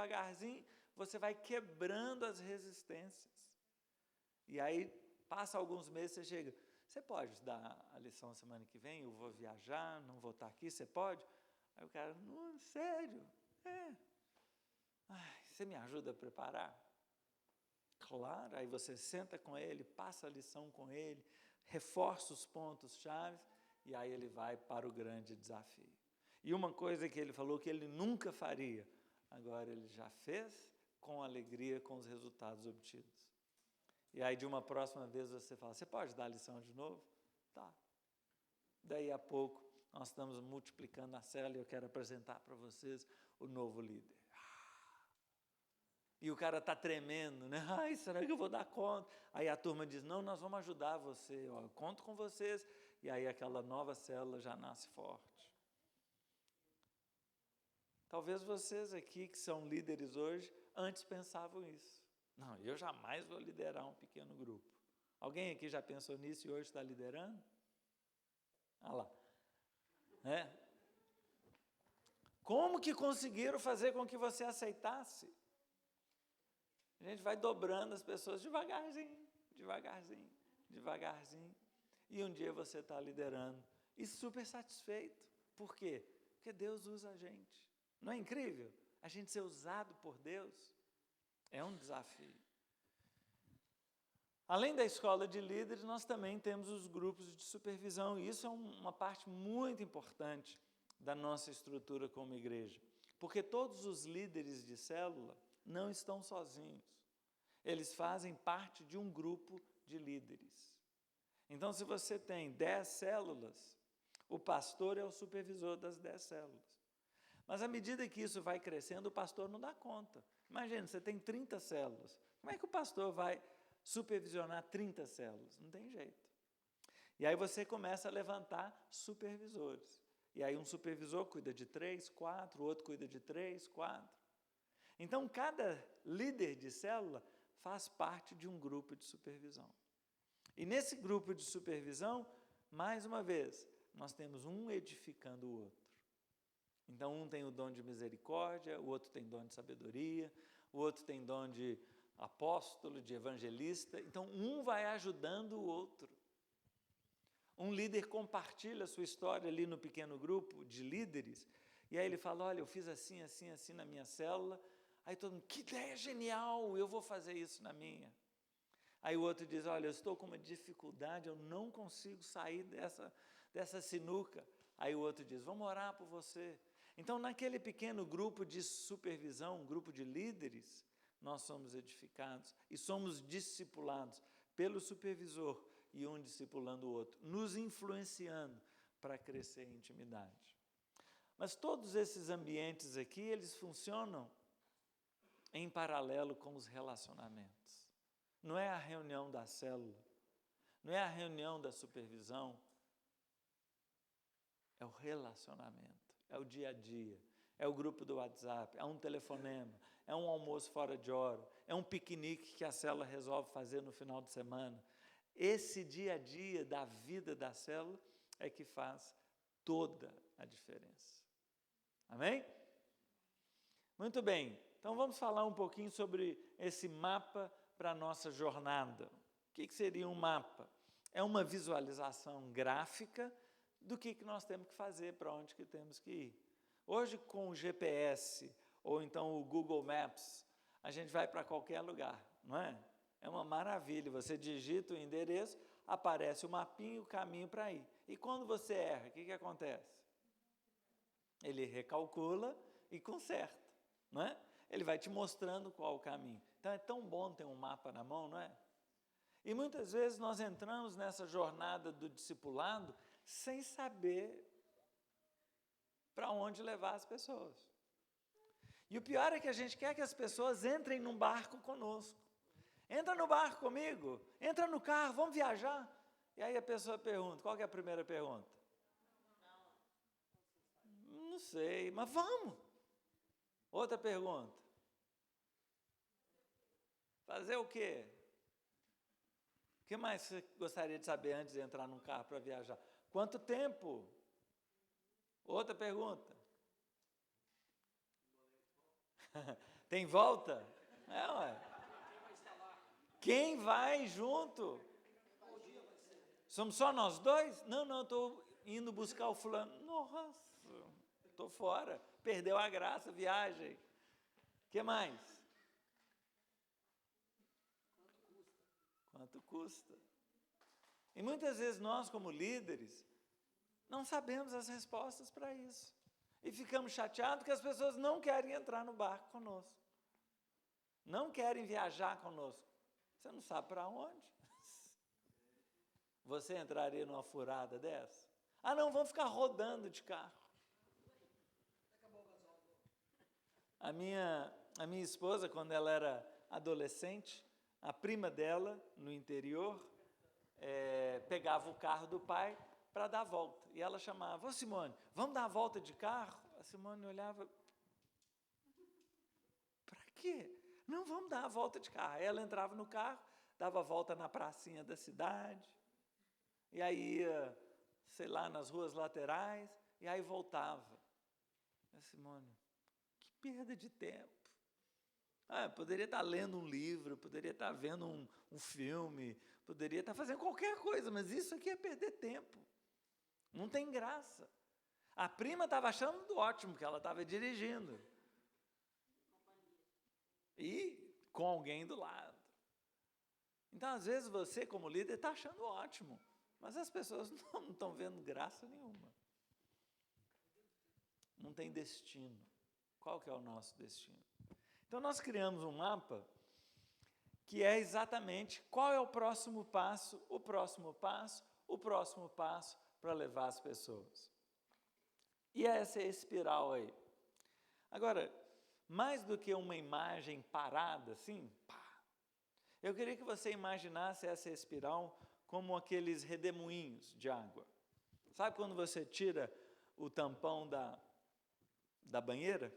você vai quebrando as resistências. E aí, passa alguns meses, você chega, você pode dar a lição semana que vem? Eu vou viajar, não vou estar aqui, você pode? Aí o cara, não, sério? Você me ajuda a preparar? Claro, aí você senta com ele, passa a lição com ele, reforça os pontos-chave, e aí ele vai para o grande desafio. E uma coisa que ele falou que ele nunca faria, agora ele já fez com alegria com os resultados obtidos. E aí de uma próxima vez você fala, você pode dar a lição de novo? Tá. Daí a pouco nós estamos multiplicando a célula e eu quero apresentar para vocês o novo líder. E o cara está tremendo, né? Será que eu vou dar conta? Aí a turma diz, não, nós vamos ajudar você, eu conto com vocês. E aí aquela nova célula já nasce forte. Talvez vocês aqui que são líderes hoje, antes pensavam isso. Não, eu jamais vou liderar um pequeno grupo. Alguém aqui já pensou nisso e hoje está liderando? Ah lá. Como que conseguiram fazer com que você aceitasse? A gente vai dobrando as pessoas devagarzinho. E um dia você está liderando e super satisfeito. Por quê? Porque Deus usa a gente. Não é incrível? A gente ser usado por Deus é um desafio. Além da escola de líderes, nós também temos os grupos de supervisão. E isso é uma parte muito importante da nossa estrutura como igreja. Porque todos os líderes de célula não estão sozinhos. Eles fazem parte de um grupo de líderes. Então, se você tem 10 células, o pastor é o supervisor das 10 células. Mas à medida que isso vai crescendo, o pastor não dá conta. Imagina, você tem 30 células. Como é que o pastor vai supervisionar 30 células? Não tem jeito. E aí você começa a levantar supervisores. E aí um supervisor cuida de 3, 4, o outro cuida de 3, 4. Então, cada líder de célula faz parte de um grupo de supervisão. E nesse grupo de supervisão, mais uma vez, nós temos um edificando o outro. Então, um tem o dom de misericórdia, o outro tem dom de sabedoria, o outro tem dom de apóstolo, de evangelista. Então, um vai ajudando o outro. Um líder compartilha a sua história ali no pequeno grupo de líderes, e aí ele fala, olha, eu fiz assim na minha célula. Aí todo mundo, que ideia genial, eu vou fazer isso na minha. Aí o outro diz, olha, eu estou com uma dificuldade, eu não consigo sair dessa sinuca. Aí o outro diz, vamos orar por você. Então, naquele pequeno grupo de supervisão, um grupo de líderes, nós somos edificados e somos discipulados pelo supervisor e um discipulando o outro, nos influenciando para crescer em intimidade. Mas todos esses ambientes aqui, eles funcionam em paralelo com os relacionamentos. Não é a reunião da célula, não é a reunião da supervisão, é o relacionamento, é o dia a dia, é o grupo do WhatsApp, é um telefonema, é um almoço fora de hora, é um piquenique que a célula resolve fazer no final de semana. Esse dia a dia da vida da célula é que faz toda a diferença. Amém? Muito bem, então vamos falar um pouquinho sobre esse mapa para a nossa jornada. O que seria um mapa? É uma visualização gráfica do que nós temos que fazer, para onde que temos que ir. Hoje, com o GPS, ou então o Google Maps, a gente vai para qualquer lugar, não é? É uma maravilha, você digita o endereço, aparece o mapinha e o caminho para ir. E quando você erra, o que acontece? Ele recalcula e conserta, não é? Ele vai te mostrando qual o caminho. Então é tão bom ter um mapa na mão, não é? E muitas vezes nós entramos nessa jornada do discipulado sem saber para onde levar as pessoas. E o pior é que a gente quer que as pessoas entrem num barco conosco. Entra no barco comigo, entra no carro, vamos viajar. E aí a pessoa pergunta, qual que é a primeira pergunta? Não sei, mas vamos. Outra pergunta. Fazer o quê? O que mais você gostaria de saber antes de entrar num carro para viajar? Quanto tempo? Outra pergunta. Tem volta? É, ué. Quem vai junto? Somos só nós dois? Não, estou indo buscar o fulano. Nossa, estou fora. Perdeu a graça, viagem. O que mais? Quanto custa? E muitas vezes nós, como líderes, não sabemos as respostas para isso. E ficamos chateados que as pessoas não querem entrar no barco conosco. Não querem viajar conosco. Você não sabe para onde? Você entraria numa furada dessa? Ah, não, vamos ficar rodando de carro. A minha esposa, quando ela era adolescente, a prima dela, no interior, pegava o carro do pai para dar a volta. E ela chamava, ô Simone, vamos dar a volta de carro? A Simone olhava, para quê? Não, vamos dar a volta de carro. Aí ela entrava no carro, dava a volta na pracinha da cidade, e aí ia, sei lá, nas ruas laterais, e aí voltava. A Simone, que perda de tempo. Poderia estar lendo um livro, poderia estar vendo um filme, poderia estar fazendo qualquer coisa, mas isso aqui é perder tempo. Não tem graça. A prima estava achando ótimo que ela estava dirigindo. E com alguém do lado. Então, às vezes, você, como líder, está achando ótimo, mas as pessoas não estão vendo graça nenhuma. Não tem destino. Qual que é o nosso destino? Então, nós criamos um mapa que é exatamente qual é o próximo passo, o próximo passo, o próximo passo para levar as pessoas. E essa é a espiral aí. Agora, mais do que uma imagem parada, assim, pá, eu queria que você imaginasse essa espiral como aqueles redemoinhos de água. Sabe quando você tira o tampão da banheira?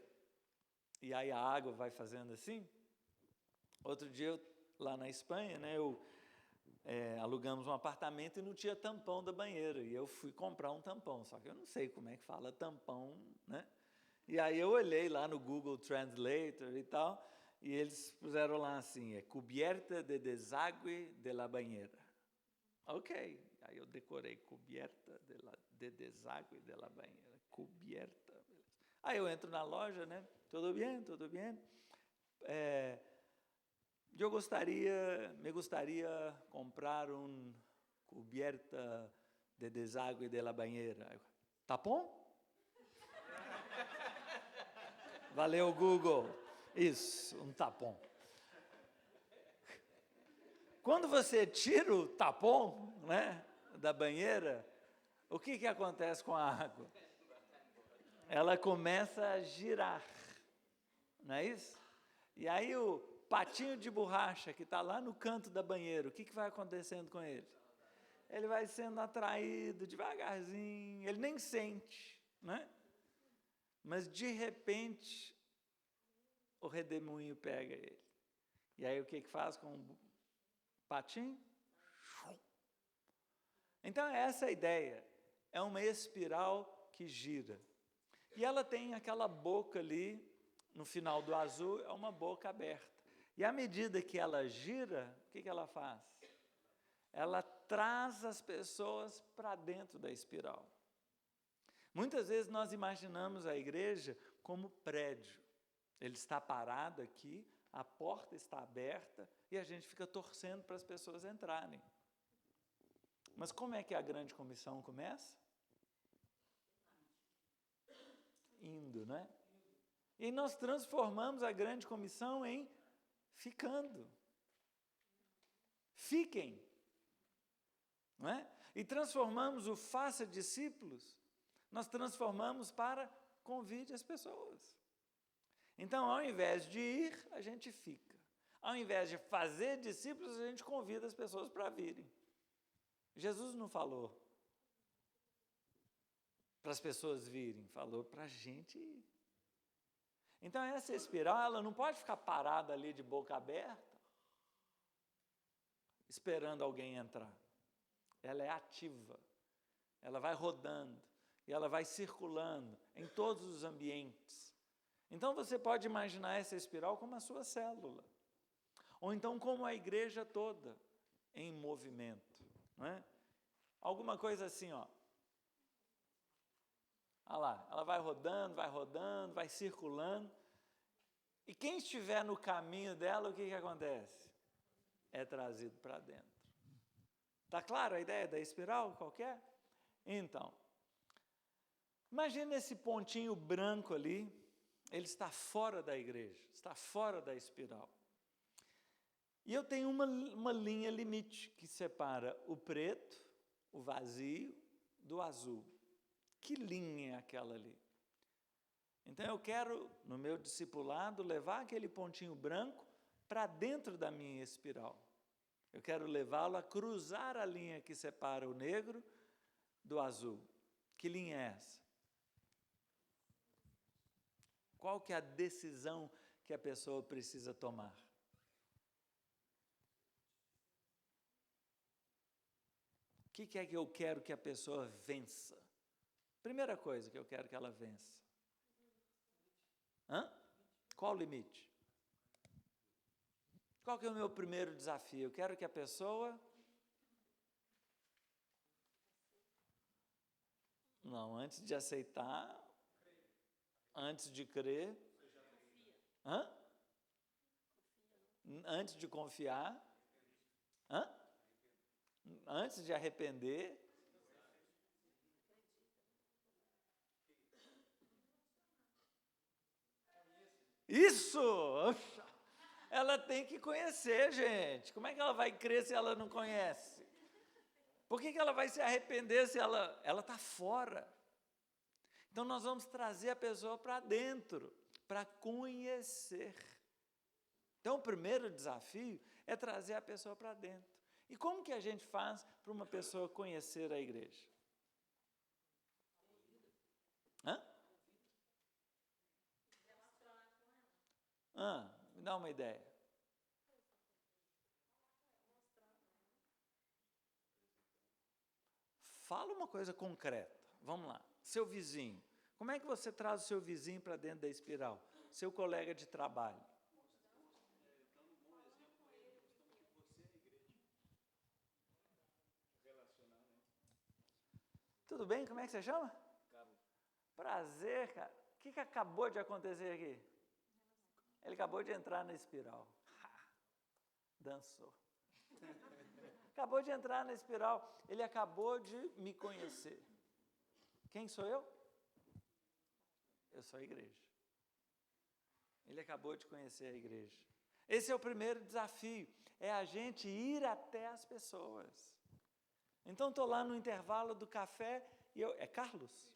E aí a água vai fazendo assim? Outro dia, lá na Espanha, né, alugamos um apartamento e não tinha tampão da banheira. E eu fui comprar um tampão, só que eu não sei como é que fala tampão, né? E aí eu olhei lá no Google Translator e tal, e eles puseram lá assim, cubierta de desagüe de la banheira. Ok, aí eu decorei, cubierta de desagüe de la banheira, cubierta. Aí eu entro na loja, né? Tudo bem, tudo bem. Me gustaría comprar cubierta de desagüe de la banheira. Tá bom? Valeu, Google. Isso, um tapão. Quando você tira o tapão, né, da banheira, o que acontece com a água? Ela começa a girar, não é isso? E aí o patinho de borracha que está lá no canto da banheira, o que vai acontecendo com ele? Ele vai sendo atraído devagarzinho, ele nem sente, né? Mas, de repente, o redemoinho pega ele. E aí, o que faz com o patinho? Então, essa é a ideia. É uma espiral que gira. E ela tem aquela boca ali, no final do azul, é uma boca aberta. E à medida que ela gira, o que ela faz? Ela traz as pessoas para dentro da espiral. Muitas vezes nós imaginamos a igreja como prédio. Ele está parado aqui, a porta está aberta e a gente fica torcendo para as pessoas entrarem. Mas como é que a grande comissão começa? Indo, né? E nós transformamos a grande comissão em ficando. Fiquem. Não é? E transformamos o faça discípulos, nós transformamos para convide as pessoas. Então, ao invés de ir, a gente fica. Ao invés de fazer discípulos, a gente convida as pessoas para virem. Jesus não falou para as pessoas virem, falou para a gente ir. Então, essa espiral, ela não pode ficar parada ali de boca aberta, esperando alguém entrar. Ela é ativa, ela vai rodando, e ela vai circulando em todos os ambientes. Então, você pode imaginar essa espiral como a sua célula, ou então como a igreja toda, em movimento. Não é? Alguma coisa assim, ó. Olha lá, ela vai rodando, vai circulando, e quem estiver no caminho dela, o que acontece? É trazido para dentro. Está clara a ideia da espiral qualquer? Então, imagine esse pontinho branco ali, ele está fora da igreja, está fora da espiral. E eu tenho uma linha limite que separa o preto, o vazio, do azul. Que linha é aquela ali? Então eu quero, no meu discipulado, levar aquele pontinho branco para dentro da minha espiral. Eu quero levá-lo a cruzar a linha que separa o negro do azul. Que linha é essa? Qual que é a decisão que a pessoa precisa tomar? O que é que eu quero que a pessoa vença? Primeira coisa que eu quero que ela vença. Qual o limite? Qual que é o meu primeiro desafio? Eu quero que a pessoa... Não, antes de aceitar, antes de crer... Antes de confiar... Antes de arrepender... Isso! Ela tem que conhecer, gente. Como é que ela vai crer se ela não conhece? Por que ela vai se arrepender se ela está fora? Então, nós vamos trazer a pessoa para dentro, para conhecer. Então, o primeiro desafio é trazer a pessoa para dentro. E como que a gente faz para uma pessoa conhecer a igreja? Me dá uma ideia. Fala uma coisa concreta. Vamos lá. Seu vizinho. Como é que você traz o seu vizinho para dentro da espiral? Seu colega de trabalho. Tudo bem? Como é que você chama? Prazer, cara. O que acabou de acontecer aqui? Ele acabou de entrar na espiral. Dançou. Acabou de entrar na espiral. Ele acabou de me conhecer. Quem sou eu? Eu sou a igreja. Ele acabou de conhecer a igreja. Esse é o primeiro desafio. É a gente ir até as pessoas. Então, estou lá no intervalo do café e eu... É Carlos?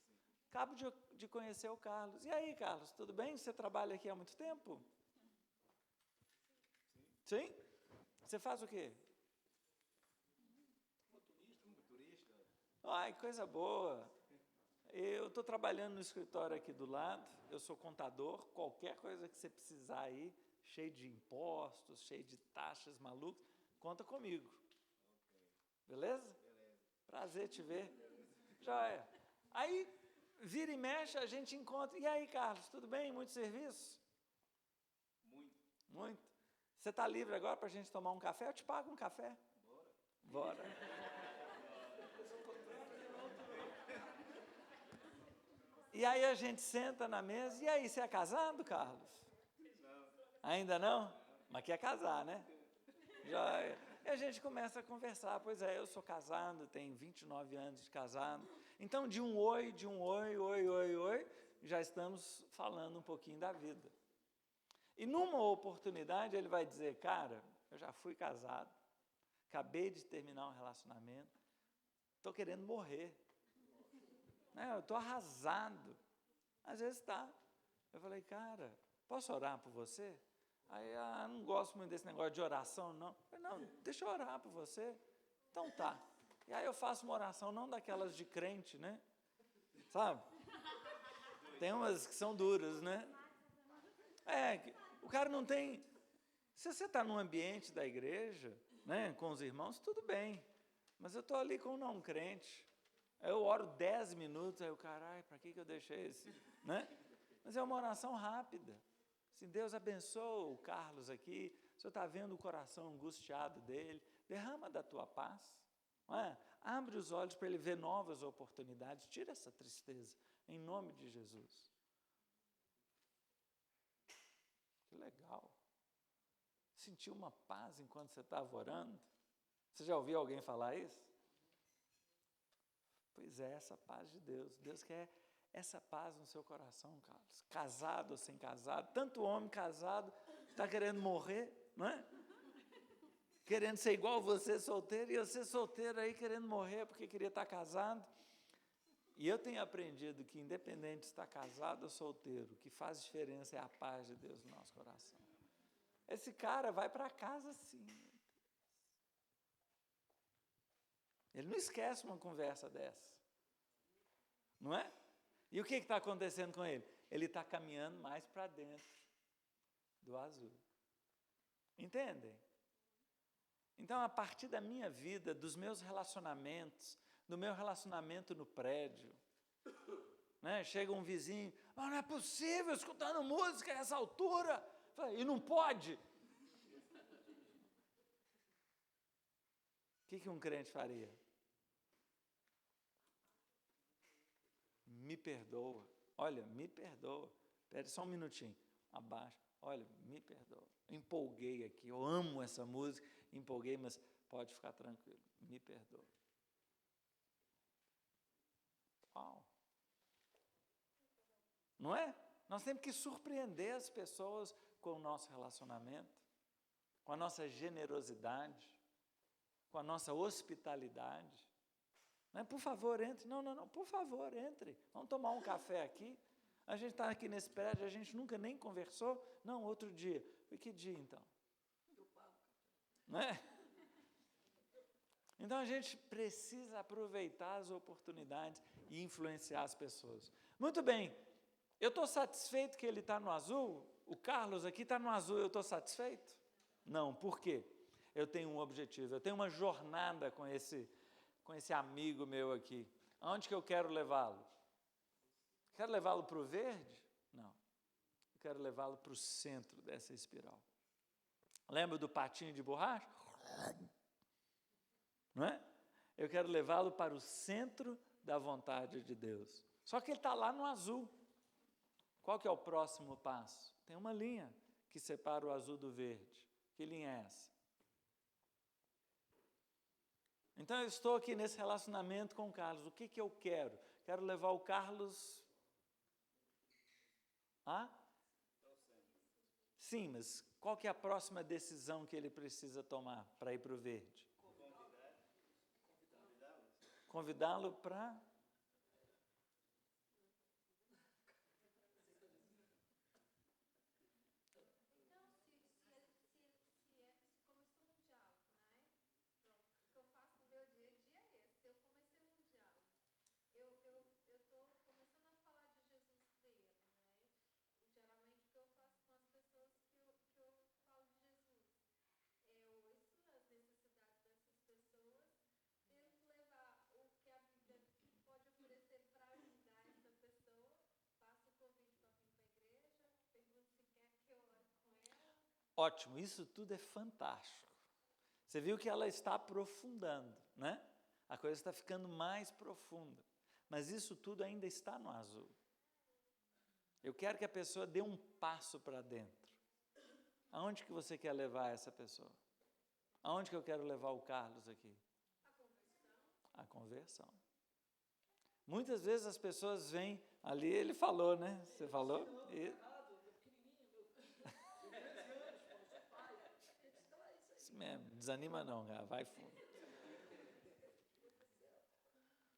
Acabo de conhecer o Carlos. E aí, Carlos, tudo bem? Você trabalha aqui há muito tempo? Sim? Você faz o quê? Motorista. Ai, coisa boa. eu estou trabalhando no escritório aqui do lado, eu sou contador, qualquer coisa que você precisar aí, cheio de impostos, cheio de taxas malucas, conta comigo. Beleza? Prazer te ver. Joia. Aí, vira e mexe, a gente encontra. E aí, Carlos, tudo bem? Muito serviço? Muito. Você está livre agora para a gente tomar um café? Eu te pago um café. Bora. E aí a gente senta na mesa. E aí, você é casado, Carlos? Não. Ainda não? Mas quer casar, né? Joia. E a gente começa a conversar. Pois é, eu sou casado, tenho 29 anos de casado. Então, de um oi, oi, já estamos falando um pouquinho da vida. E numa oportunidade ele vai dizer, cara, eu já fui casado, acabei de terminar um relacionamento, estou querendo morrer. Eu estou arrasado. Às vezes está. Eu falei, cara, posso orar por você? Aí, não gosto muito desse negócio de oração, não. Eu falei, não, deixa eu orar por você. Então tá. E aí eu faço uma oração, não daquelas de crente, né? Sabe? Tem umas que são duras, né? O cara não tem... Se você está num ambiente da igreja, né, com os irmãos, tudo bem. Mas eu estou ali com um não crente. Aí eu oro 10 minutos, aí o cara, para que eu deixei esse? Né? Mas é uma oração rápida. Assim, Deus abençoe o Carlos aqui, o Senhor está vendo o coração angustiado dele, derrama da tua paz. Não é? Abre os olhos para ele ver novas oportunidades, tira essa tristeza, em nome de Jesus. Que legal. Sentiu uma paz enquanto você estava orando? Você já ouviu alguém falar isso? Pois é, essa paz de Deus. Deus quer essa paz no seu coração, Carlos. Casado ou sem casado, tanto homem casado está querendo morrer, não é? Querendo ser igual você solteiro, e você solteiro aí querendo morrer porque queria estar casado. E eu tenho aprendido que independente de estar casado ou solteiro, o que faz diferença é a paz de Deus no nosso coração. Esse cara vai para casa sim. Ele não esquece uma conversa dessa. Não é? E o que está acontecendo com ele? Ele está caminhando mais para dentro do azul. Entendem? Então, a partir da minha vida, dos meus relacionamentos, do meu relacionamento no prédio, né? Chega um vizinho, não é possível escutando música a essa altura, e não pode. O que um crente faria? Me perdoa. Olha, me perdoa. Espera só um minutinho. Abaixa. Olha, me perdoa. Empolguei aqui. Eu amo essa música. Empolguei, mas pode ficar tranquilo. Me perdoa. Uau. Não é? Nós temos que surpreender as pessoas com o nosso relacionamento, com a nossa generosidade, com a nossa hospitalidade. Não é, por favor, entre. Não, por favor, entre. Vamos tomar um café aqui. A gente está aqui nesse prédio, a gente nunca nem conversou. Não, outro dia. E que dia, então? Não é? Então, a gente precisa aproveitar as oportunidades e influenciar as pessoas. Muito bem. Eu estou satisfeito que ele está no azul? O Carlos aqui está no azul, eu estou satisfeito? Não, por quê? Eu tenho um objetivo, eu tenho uma jornada com esse amigo meu aqui. Aonde que eu quero levá-lo? Quero levá-lo para o verde? Não. Eu quero levá-lo para o centro dessa espiral. Lembra do patinho de borracha? Não é? Eu quero levá-lo para o centro da vontade de Deus. Só que ele está lá no azul. Qual que é o próximo passo? Tem uma linha que separa o azul do verde. Que linha é essa? Então, eu estou aqui nesse relacionamento com o Carlos. O que eu quero? Quero levar o Carlos... Sim, mas qual que é a próxima decisão que ele precisa tomar para ir para o verde? Convidá-lo para... Ótimo, isso tudo é fantástico. Você viu que ela está aprofundando, né? A coisa está ficando mais profunda. Mas isso tudo ainda está no azul. Eu quero que a pessoa dê um passo para dentro. Aonde que você quer levar essa pessoa? Aonde que eu quero levar o Carlos aqui? A conversão. Muitas vezes as pessoas vêm, ali ele falou, né? Você falou? Isso mesmo, desanima não, cara, vai fundo.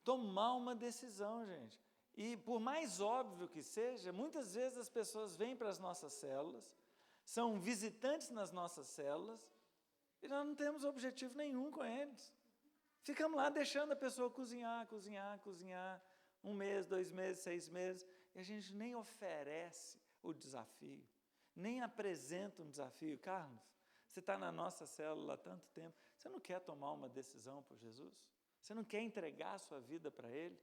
Tomar uma decisão, gente. E por mais óbvio que seja, muitas vezes as pessoas vêm para as nossas células, são visitantes nas nossas células, e nós não temos objetivo nenhum com eles. Ficamos lá deixando a pessoa cozinhar, 1 mês, 2 meses, 6 meses, e a gente nem oferece o desafio, nem apresenta um desafio. Carlos, você está na nossa célula há tanto tempo, você não quer tomar uma decisão por Jesus? Você não quer entregar a sua vida para Ele?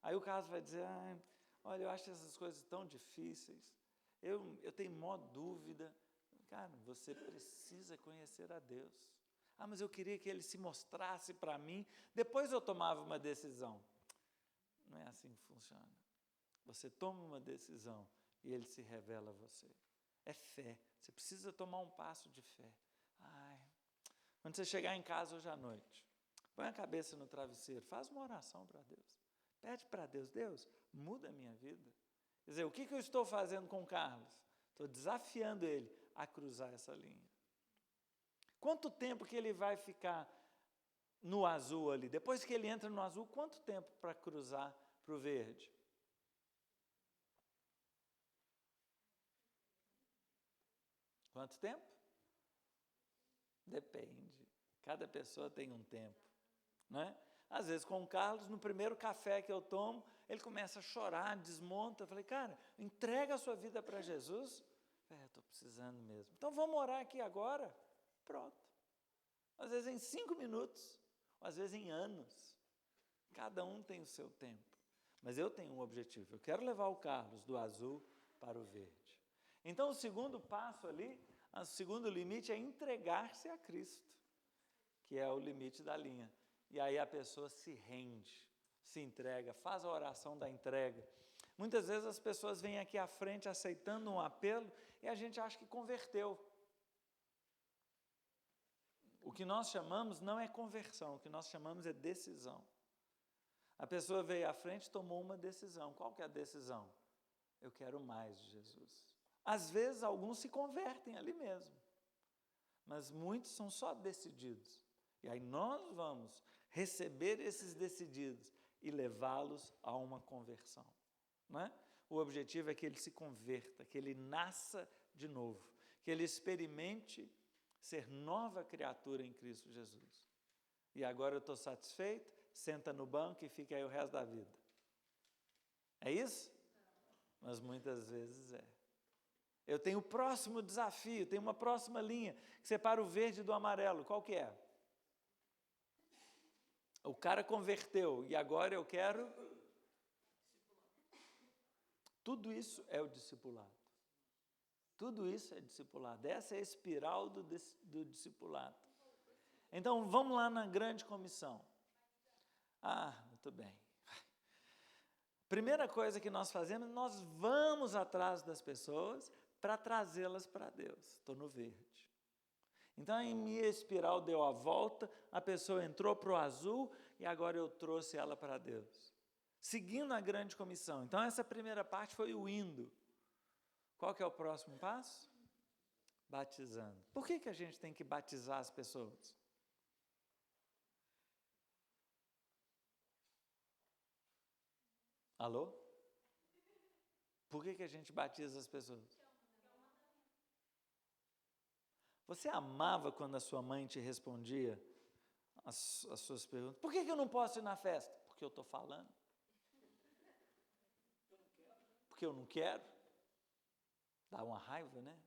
Aí o Carlos vai dizer, olha, eu acho essas coisas tão difíceis, eu tenho maior dúvida. Cara, você precisa conhecer a Deus. Mas eu queria que Ele se mostrasse para mim, depois eu tomava uma decisão. Não é assim que funciona. Você toma uma decisão e Ele se revela a você. É fé, você precisa tomar um passo de fé. Quando você chegar em casa hoje à noite, põe a cabeça no travesseiro, faz uma oração para Deus. Pede para Deus, Deus, muda a minha vida. Quer dizer, o que eu estou fazendo com o Carlos? Estou desafiando ele a cruzar essa linha. Quanto tempo que ele vai ficar no azul ali? Depois que ele entra no azul, quanto tempo para cruzar para o verde? Quanto tempo? Depende. Cada pessoa tem um tempo, né? Às vezes com o Carlos, no primeiro café que eu tomo, ele começa a chorar, desmonta. Eu falei, cara, entrega a sua vida para Jesus. Estou precisando mesmo. Então vamos orar aqui agora. Pronto. Às vezes em 5 minutos, às vezes em anos. Cada um tem o seu tempo. Mas eu tenho um objetivo. Eu quero levar o Carlos do azul para o verde. Então o segundo passo ali, o segundo limite é entregar-se a Cristo, que é o limite da linha. E aí a pessoa se rende, se entrega, faz a oração da entrega. Muitas vezes as pessoas vêm aqui à frente aceitando um apelo e a gente acha que converteu. O que nós chamamos não é conversão, o que nós chamamos é decisão. A pessoa veio à frente e tomou uma decisão. Qual que é a decisão? Eu quero mais de Jesus. Às vezes alguns se convertem ali mesmo, mas muitos são só decididos. E aí nós vamos receber esses decididos e levá-los a uma conversão, não é? O objetivo é que ele se converta, que ele nasça de novo, que ele experimente ser nova criatura em Cristo Jesus. E agora eu estou satisfeito, senta no banco e fica aí o resto da vida. É isso? Mas muitas vezes é. Eu tenho o próximo desafio, tenho uma próxima linha que separa o verde do amarelo. Qual que é? O cara converteu e agora eu quero... Tudo isso é o discipulado. Tudo isso é discipulado. Essa é a espiral do discipulado. Então, vamos lá na grande comissão. Muito bem. Primeira coisa que nós fazemos, nós vamos atrás das pessoas para trazê-las para Deus. Estou no verde. Então, em minha espiral deu a volta, a pessoa entrou para o azul e agora eu trouxe ela para Deus. Seguindo a grande comissão. Então, essa primeira parte foi o indo. Qual que é o próximo passo? Batizando. Por que a gente tem que batizar as pessoas? Alô? Por que a gente batiza as pessoas? Você amava quando a sua mãe te respondia as suas perguntas? Por que eu não posso ir na festa? Porque eu estou falando. Porque eu não quero. Dá uma raiva, né?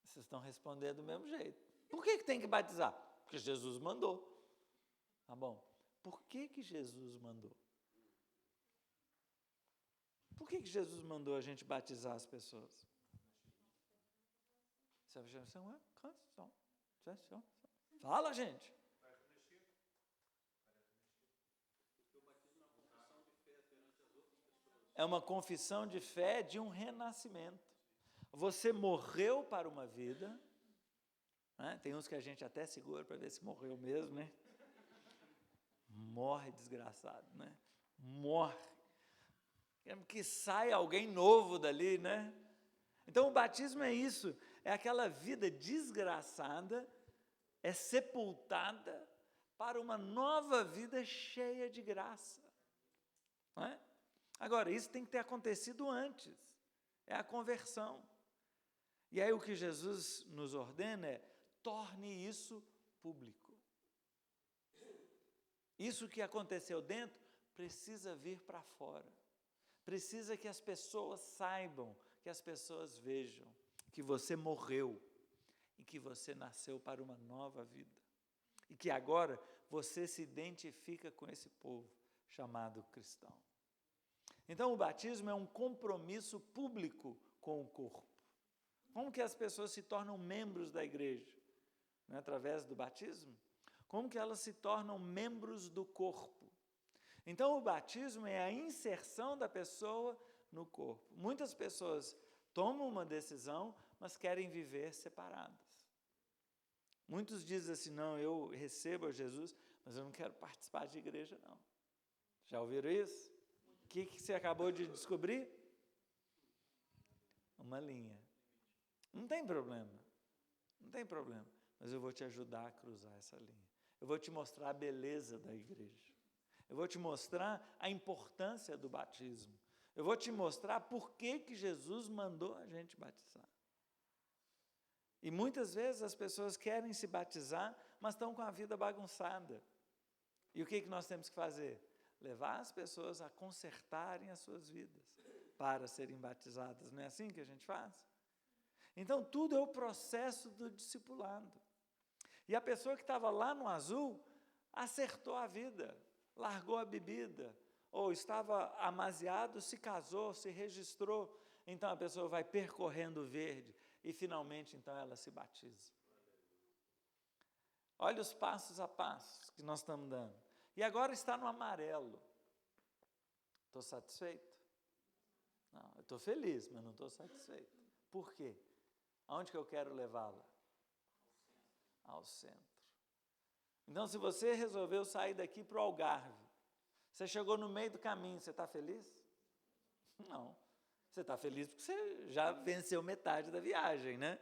Vocês estão respondendo do mesmo jeito. Por que tem que batizar? Porque Jesus mandou. Tá bom. Por que Jesus mandou? Por que Jesus mandou a gente batizar as pessoas? Você vai dizer, fala, gente. É uma confissão de fé de um renascimento. Você morreu para uma vida, né? Tem uns que a gente até segura para ver se morreu mesmo, né? Morre, desgraçado, né? Morre. Queremos que saia alguém novo dali, né? Então o batismo é isso, é aquela vida desgraçada, é sepultada para uma nova vida cheia de graça. Não é? Agora, isso tem que ter acontecido antes, é a conversão. E aí o que Jesus nos ordena é, torne isso público. Isso que aconteceu dentro precisa vir para fora. Precisa que as pessoas saibam, que as pessoas vejam que você morreu e que você nasceu para uma nova vida. E que agora você se identifica com esse povo chamado cristão. Então o batismo é um compromisso público com o corpo. Como que as pessoas se tornam membros da igreja? Não é através do batismo? Como que elas se tornam membros do corpo? Então, o batismo é a inserção da pessoa no corpo. Muitas pessoas tomam uma decisão, mas querem viver separadas. Muitos dizem assim, não, eu recebo a Jesus, mas eu não quero participar de igreja, não. Já ouviram isso? O que você acabou de descobrir? Uma linha. Não tem problema, não tem problema, mas eu vou te ajudar a cruzar essa linha. Eu vou te mostrar a beleza da igreja. Eu vou te mostrar a importância do batismo. Eu vou te mostrar por que Jesus mandou a gente batizar. E muitas vezes as pessoas querem se batizar, mas estão com a vida bagunçada. E o que nós temos que fazer? Levar as pessoas a consertarem as suas vidas para serem batizadas. Não é assim que a gente faz? Então, tudo é o processo do discipulado. E a pessoa que estava lá no azul, acertou a vida, largou a bebida, ou estava amaziado, se casou, se registrou. Então, a pessoa vai percorrendo o verde e, finalmente, então, ela se batiza. Olha os passos a passos que nós estamos dando. E agora está no amarelo. Estou satisfeito? Não, eu estou feliz, mas não estou satisfeito. Por quê? Aonde que eu quero levá-la? Ao centro. Então, se você resolveu sair daqui para o Algarve, você chegou no meio do caminho, você está feliz? Não. Você está feliz porque você já venceu metade da viagem, né?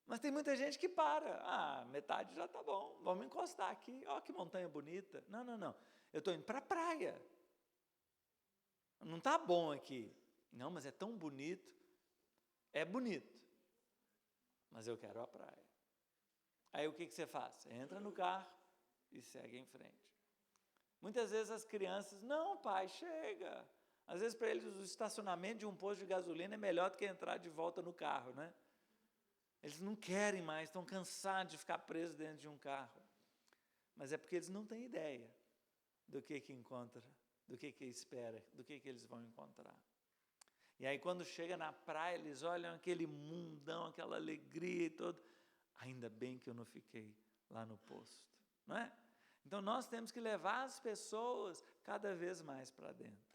Mas tem muita gente que para. Ah, metade já está bom, vamos encostar aqui. Olha que montanha bonita. Não, não, não. Eu estou indo para a praia. Não está bom aqui. Não, mas é tão bonito. É bonito. Mas eu quero a praia. Aí o que você faz? Você entra no carro e segue em frente. Muitas vezes as crianças, não, pai, chega. Às vezes para eles o estacionamento de um posto de gasolina é melhor do que entrar de volta no carro, né? Eles não querem mais, estão cansados de ficar presos dentro de um carro. Mas é porque eles não têm ideia do que encontra, do que espera, do que eles vão encontrar. E aí quando chega na praia, eles olham aquele mundão, aquela alegria e tudo. Ainda bem que eu não fiquei lá no posto, não é? Então nós temos que levar as pessoas cada vez mais para dentro.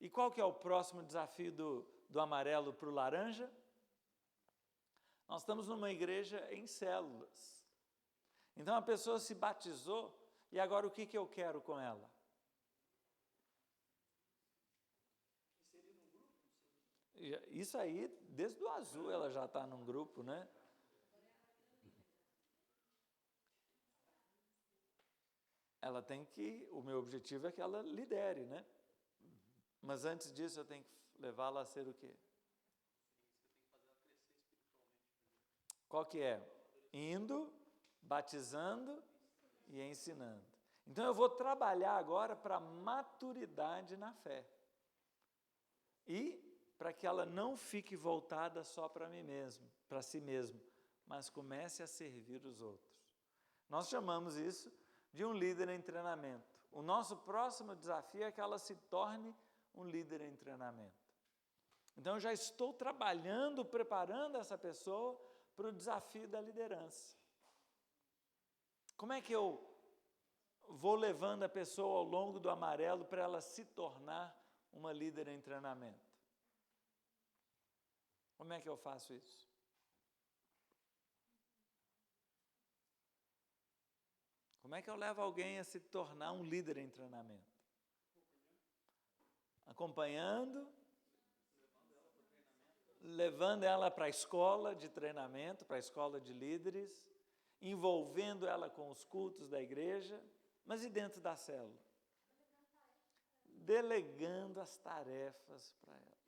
E qual que é o próximo desafio do amarelo para o laranja? Nós estamos numa igreja em células. Então a pessoa se batizou e agora o que eu quero com ela? Isso aí, desde o azul ela já está num grupo, né? Ela tem que, o meu objetivo é que ela lidere, né? Mas antes disso eu tenho que levá-la a ser o quê? Qual que é? Indo, batizando e ensinando. Então eu vou trabalhar agora para a maturidade na fé. E para que ela não fique voltada só para mim mesmo, para si mesmo, mas comece a servir os outros. Nós chamamos isso de um líder em treinamento. O nosso próximo desafio é que ela se torne um líder em treinamento. Então, eu já estou trabalhando, preparando essa pessoa para o desafio da liderança. Como é que eu vou levando a pessoa ao longo do amarelo para ela se tornar uma líder em treinamento? Como é que eu faço isso? Como é que eu levo alguém a se tornar um líder em treinamento? Acompanhando, levando ela para a escola de treinamento, para a escola de líderes, envolvendo ela com os cultos da igreja, mas e dentro da célula? Delegando as tarefas para ela.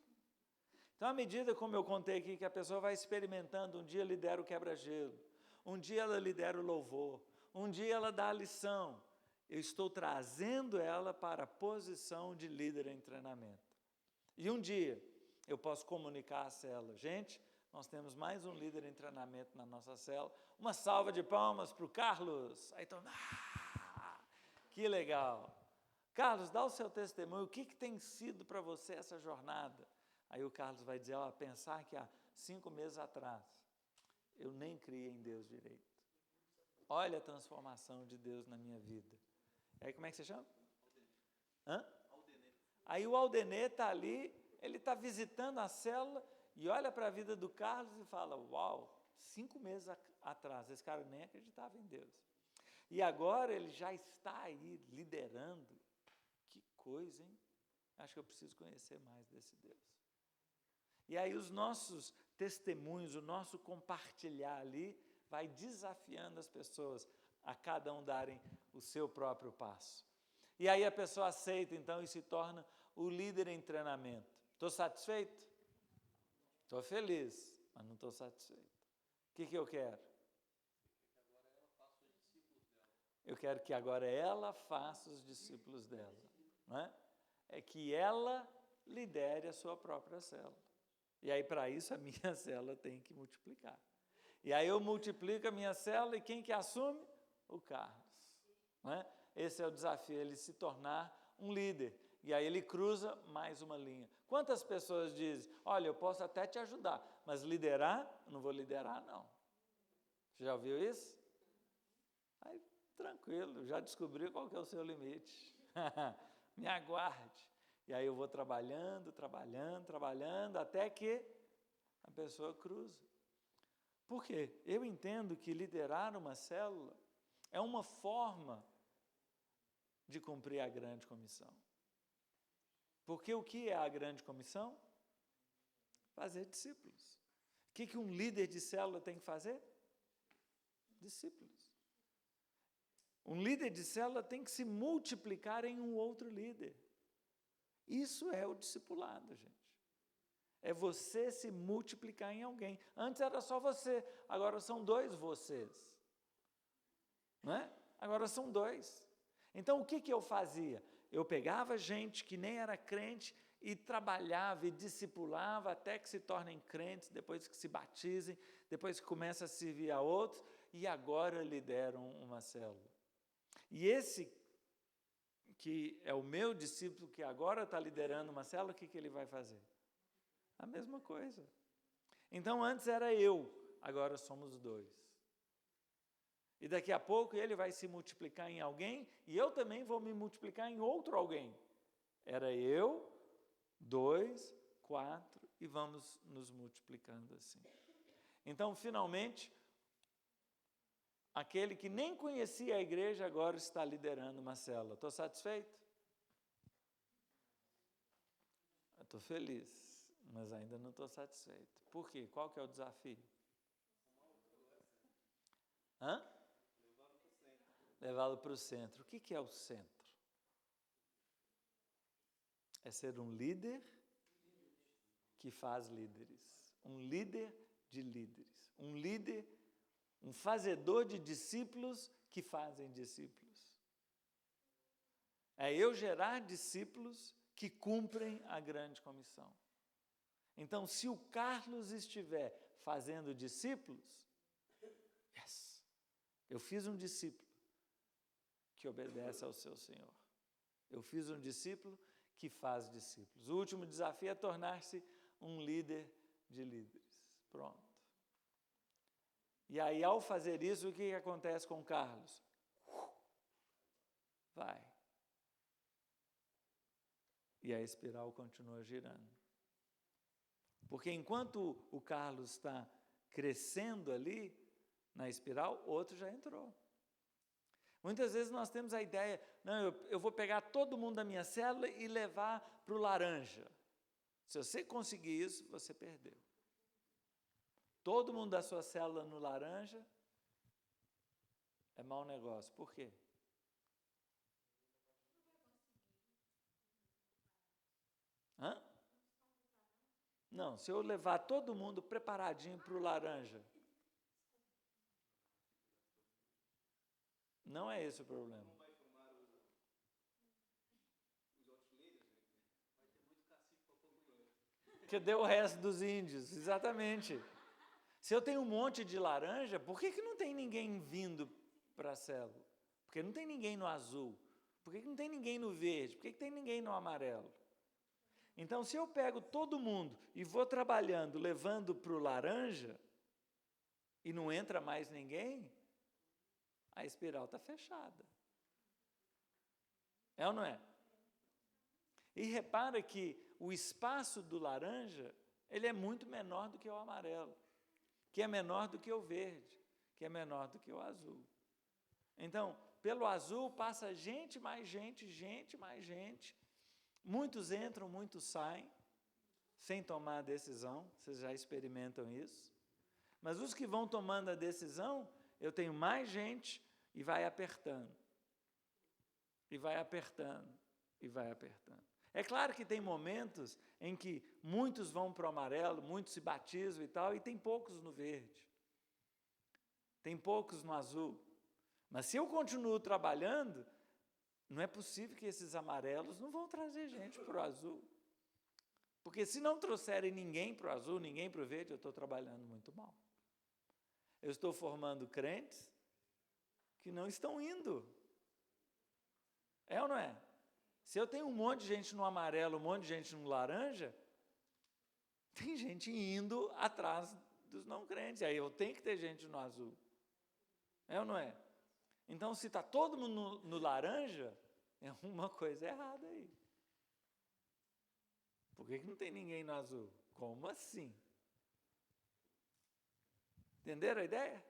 Então, à medida, como eu contei aqui, que a pessoa vai experimentando, um dia lidera o quebra-gelo, um dia ela lidera o louvor, um dia ela dá a lição, eu estou trazendo ela para a posição de líder em treinamento. E um dia eu posso comunicar à célula: gente, nós temos mais um líder em treinamento na nossa célula, uma salva de palmas para o Carlos. Aí todo mundo, que legal. Carlos, dá o seu testemunho, o que tem sido para você essa jornada? Aí o Carlos vai dizer: pensar que há 5 meses atrás eu nem criei em Deus direito. Olha a transformação de Deus na minha vida. Aí como é que você chama? Aldenê. Aí o Aldenê está ali, ele está visitando a célula e olha para a vida do Carlos e fala: uau, 5 meses atrás, esse cara nem acreditava em Deus. E agora ele já está aí liderando. Que coisa, hein? Acho que eu preciso conhecer mais desse Deus. E aí os nossos testemunhos, o nosso compartilhar ali, vai desafiando as pessoas a cada um darem o seu próprio passo. E aí a pessoa aceita, então, e se torna o líder em treinamento. Estou satisfeito? Estou feliz, mas não estou satisfeito. O que eu quero? Eu quero que agora ela faça os discípulos dela. Não é? É que ela lidere a sua própria célula. E aí, para isso, a minha célula tem que multiplicar. E aí eu multiplico a minha célula e quem que assume? O Carlos. Não é? Esse é o desafio, ele se tornar um líder. E aí ele cruza mais uma linha. Quantas pessoas dizem: olha, eu posso até te ajudar, mas liderar, eu não vou liderar, não. Você já ouviu isso? Aí, tranquilo, já descobri qual que é o seu limite. Me aguarde. E aí eu vou trabalhando, até que a pessoa cruza. Por quê? Eu entendo que liderar uma célula é uma forma de cumprir a grande comissão. Porque o que é a grande comissão? Fazer discípulos. O que um líder de célula tem que fazer? Discípulos. Um líder de célula tem que se multiplicar em um outro líder. Isso é o discipulado, gente. É você se multiplicar em alguém. Antes era só você, agora são 2 vocês. Não é? Agora são 2. Então, o que eu fazia? Eu pegava gente que nem era crente e trabalhava e discipulava até que se tornem crentes, depois que se batizem, depois que começam a servir a outros, e agora lideram uma célula. E esse que é o meu discípulo, que agora está liderando uma célula, o que ele vai fazer? A mesma coisa. Então, antes era eu, agora somos 2. E daqui a pouco ele vai se multiplicar em alguém, e eu também vou me multiplicar em outro alguém. Era eu, 2, 4, e vamos nos multiplicando assim. Então, finalmente, aquele que nem conhecia a igreja agora está liderando uma célula. Estou satisfeito? Estou feliz, mas ainda não estou satisfeito. Por quê? Qual que é o desafio? Levá-lo para o centro. O que é o centro? É ser um líder que faz líderes. Um líder de líderes. Um líder, um fazedor de discípulos que fazem discípulos. É eu gerar discípulos que cumprem a grande comissão. Então, se o Carlos estiver fazendo discípulos, yes, eu fiz um discípulo que obedece ao seu Senhor. Eu fiz um discípulo que faz discípulos. O último desafio é tornar-se um líder de líderes. Pronto. E aí, ao fazer isso, o que acontece com o Carlos? Vai. E a espiral continua girando. Porque enquanto o Carlos está crescendo ali, na espiral, outro já entrou. Muitas vezes nós temos a ideia, não, eu vou pegar todo mundo da minha célula e levar para o laranja. Se você conseguir isso, você perdeu. Todo mundo da sua célula no laranja é mau negócio. Por quê? Hã? Não, se eu levar todo mundo preparadinho para o laranja, não é esse o problema. Que deu o resto dos índios, exatamente. Se eu tenho um monte de laranja, por que não tem ninguém vindo para a célula? Porque não tem ninguém no azul. Por que não tem ninguém no verde? Por que tem ninguém no amarelo? Então, se eu pego todo mundo e vou trabalhando, levando para o laranja, e não entra mais ninguém, a espiral está fechada. É ou não é? E repara que o espaço do laranja, ele é muito menor do que o amarelo, que é menor do que o verde, que é menor do que o azul. Então, pelo azul passa gente, mais gente. Muitos entram, muitos saem, sem tomar a decisão, vocês já experimentam isso. Mas os que vão tomando a decisão, eu tenho mais gente e vai apertando. E vai apertando, e vai apertando. É claro que tem momentos em que muitos vão para o amarelo, muitos se batizam e tal, e tem poucos no verde. Tem poucos no azul. Mas se eu continuo trabalhando, não é possível que esses amarelos não vão trazer gente para o azul. Porque se não trouxerem ninguém para o azul, ninguém para o verde, eu estou trabalhando muito mal. Eu estou formando crentes que não estão indo. É ou não é? Se eu tenho um monte de gente no amarelo, um monte de gente no laranja, tem gente indo atrás dos não crentes. Aí eu tenho que ter gente no azul. É ou não é? Então, se está todo mundo no laranja, é uma coisa errada aí. Por que não tem ninguém no azul? Como assim? Entenderam a ideia?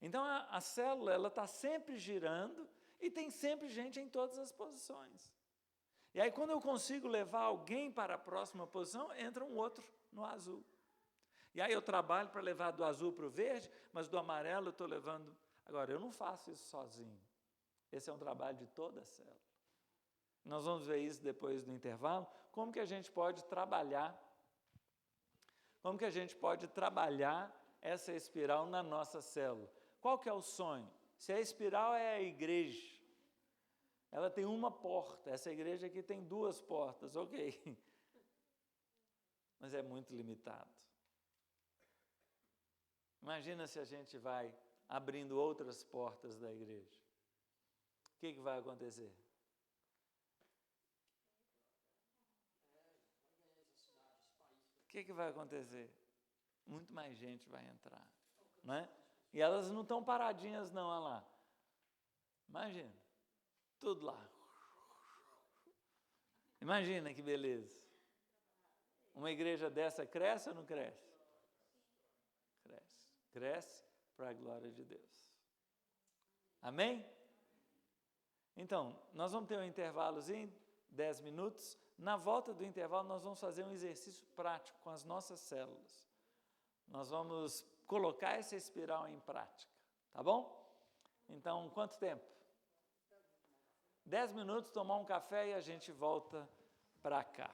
Então, a célula ela está sempre girando e tem sempre gente em todas as posições. E aí, quando eu consigo levar alguém para a próxima posição, entra um outro no azul. E aí eu trabalho para levar do azul para o verde, mas do amarelo eu estou levando... Agora, eu não faço isso sozinho. Esse é um trabalho de toda a célula. Nós vamos ver isso depois do intervalo, como que a gente pode trabalhar essa espiral na nossa célula. Qual que é o sonho? Se a espiral é a igreja, ela tem uma porta, essa igreja aqui tem 2 portas, ok. Mas é muito limitado. Imagina se a gente vai abrindo outras portas da igreja. O que vai acontecer? O que vai acontecer? Muito mais gente vai entrar, não é? E elas não estão paradinhas não, olha lá. Imagina, tudo lá. Imagina que beleza. Uma igreja dessa cresce ou não cresce? Cresce. Cresce para a glória de Deus. Amém? Então, nós vamos ter um intervalozinho, 10 minutos. Na volta do intervalo, nós vamos fazer um exercício prático com as nossas células. Nós vamos colocar essa espiral em prática, tá bom? Então, quanto tempo? 10 minutos, tomar um café e a gente volta para cá.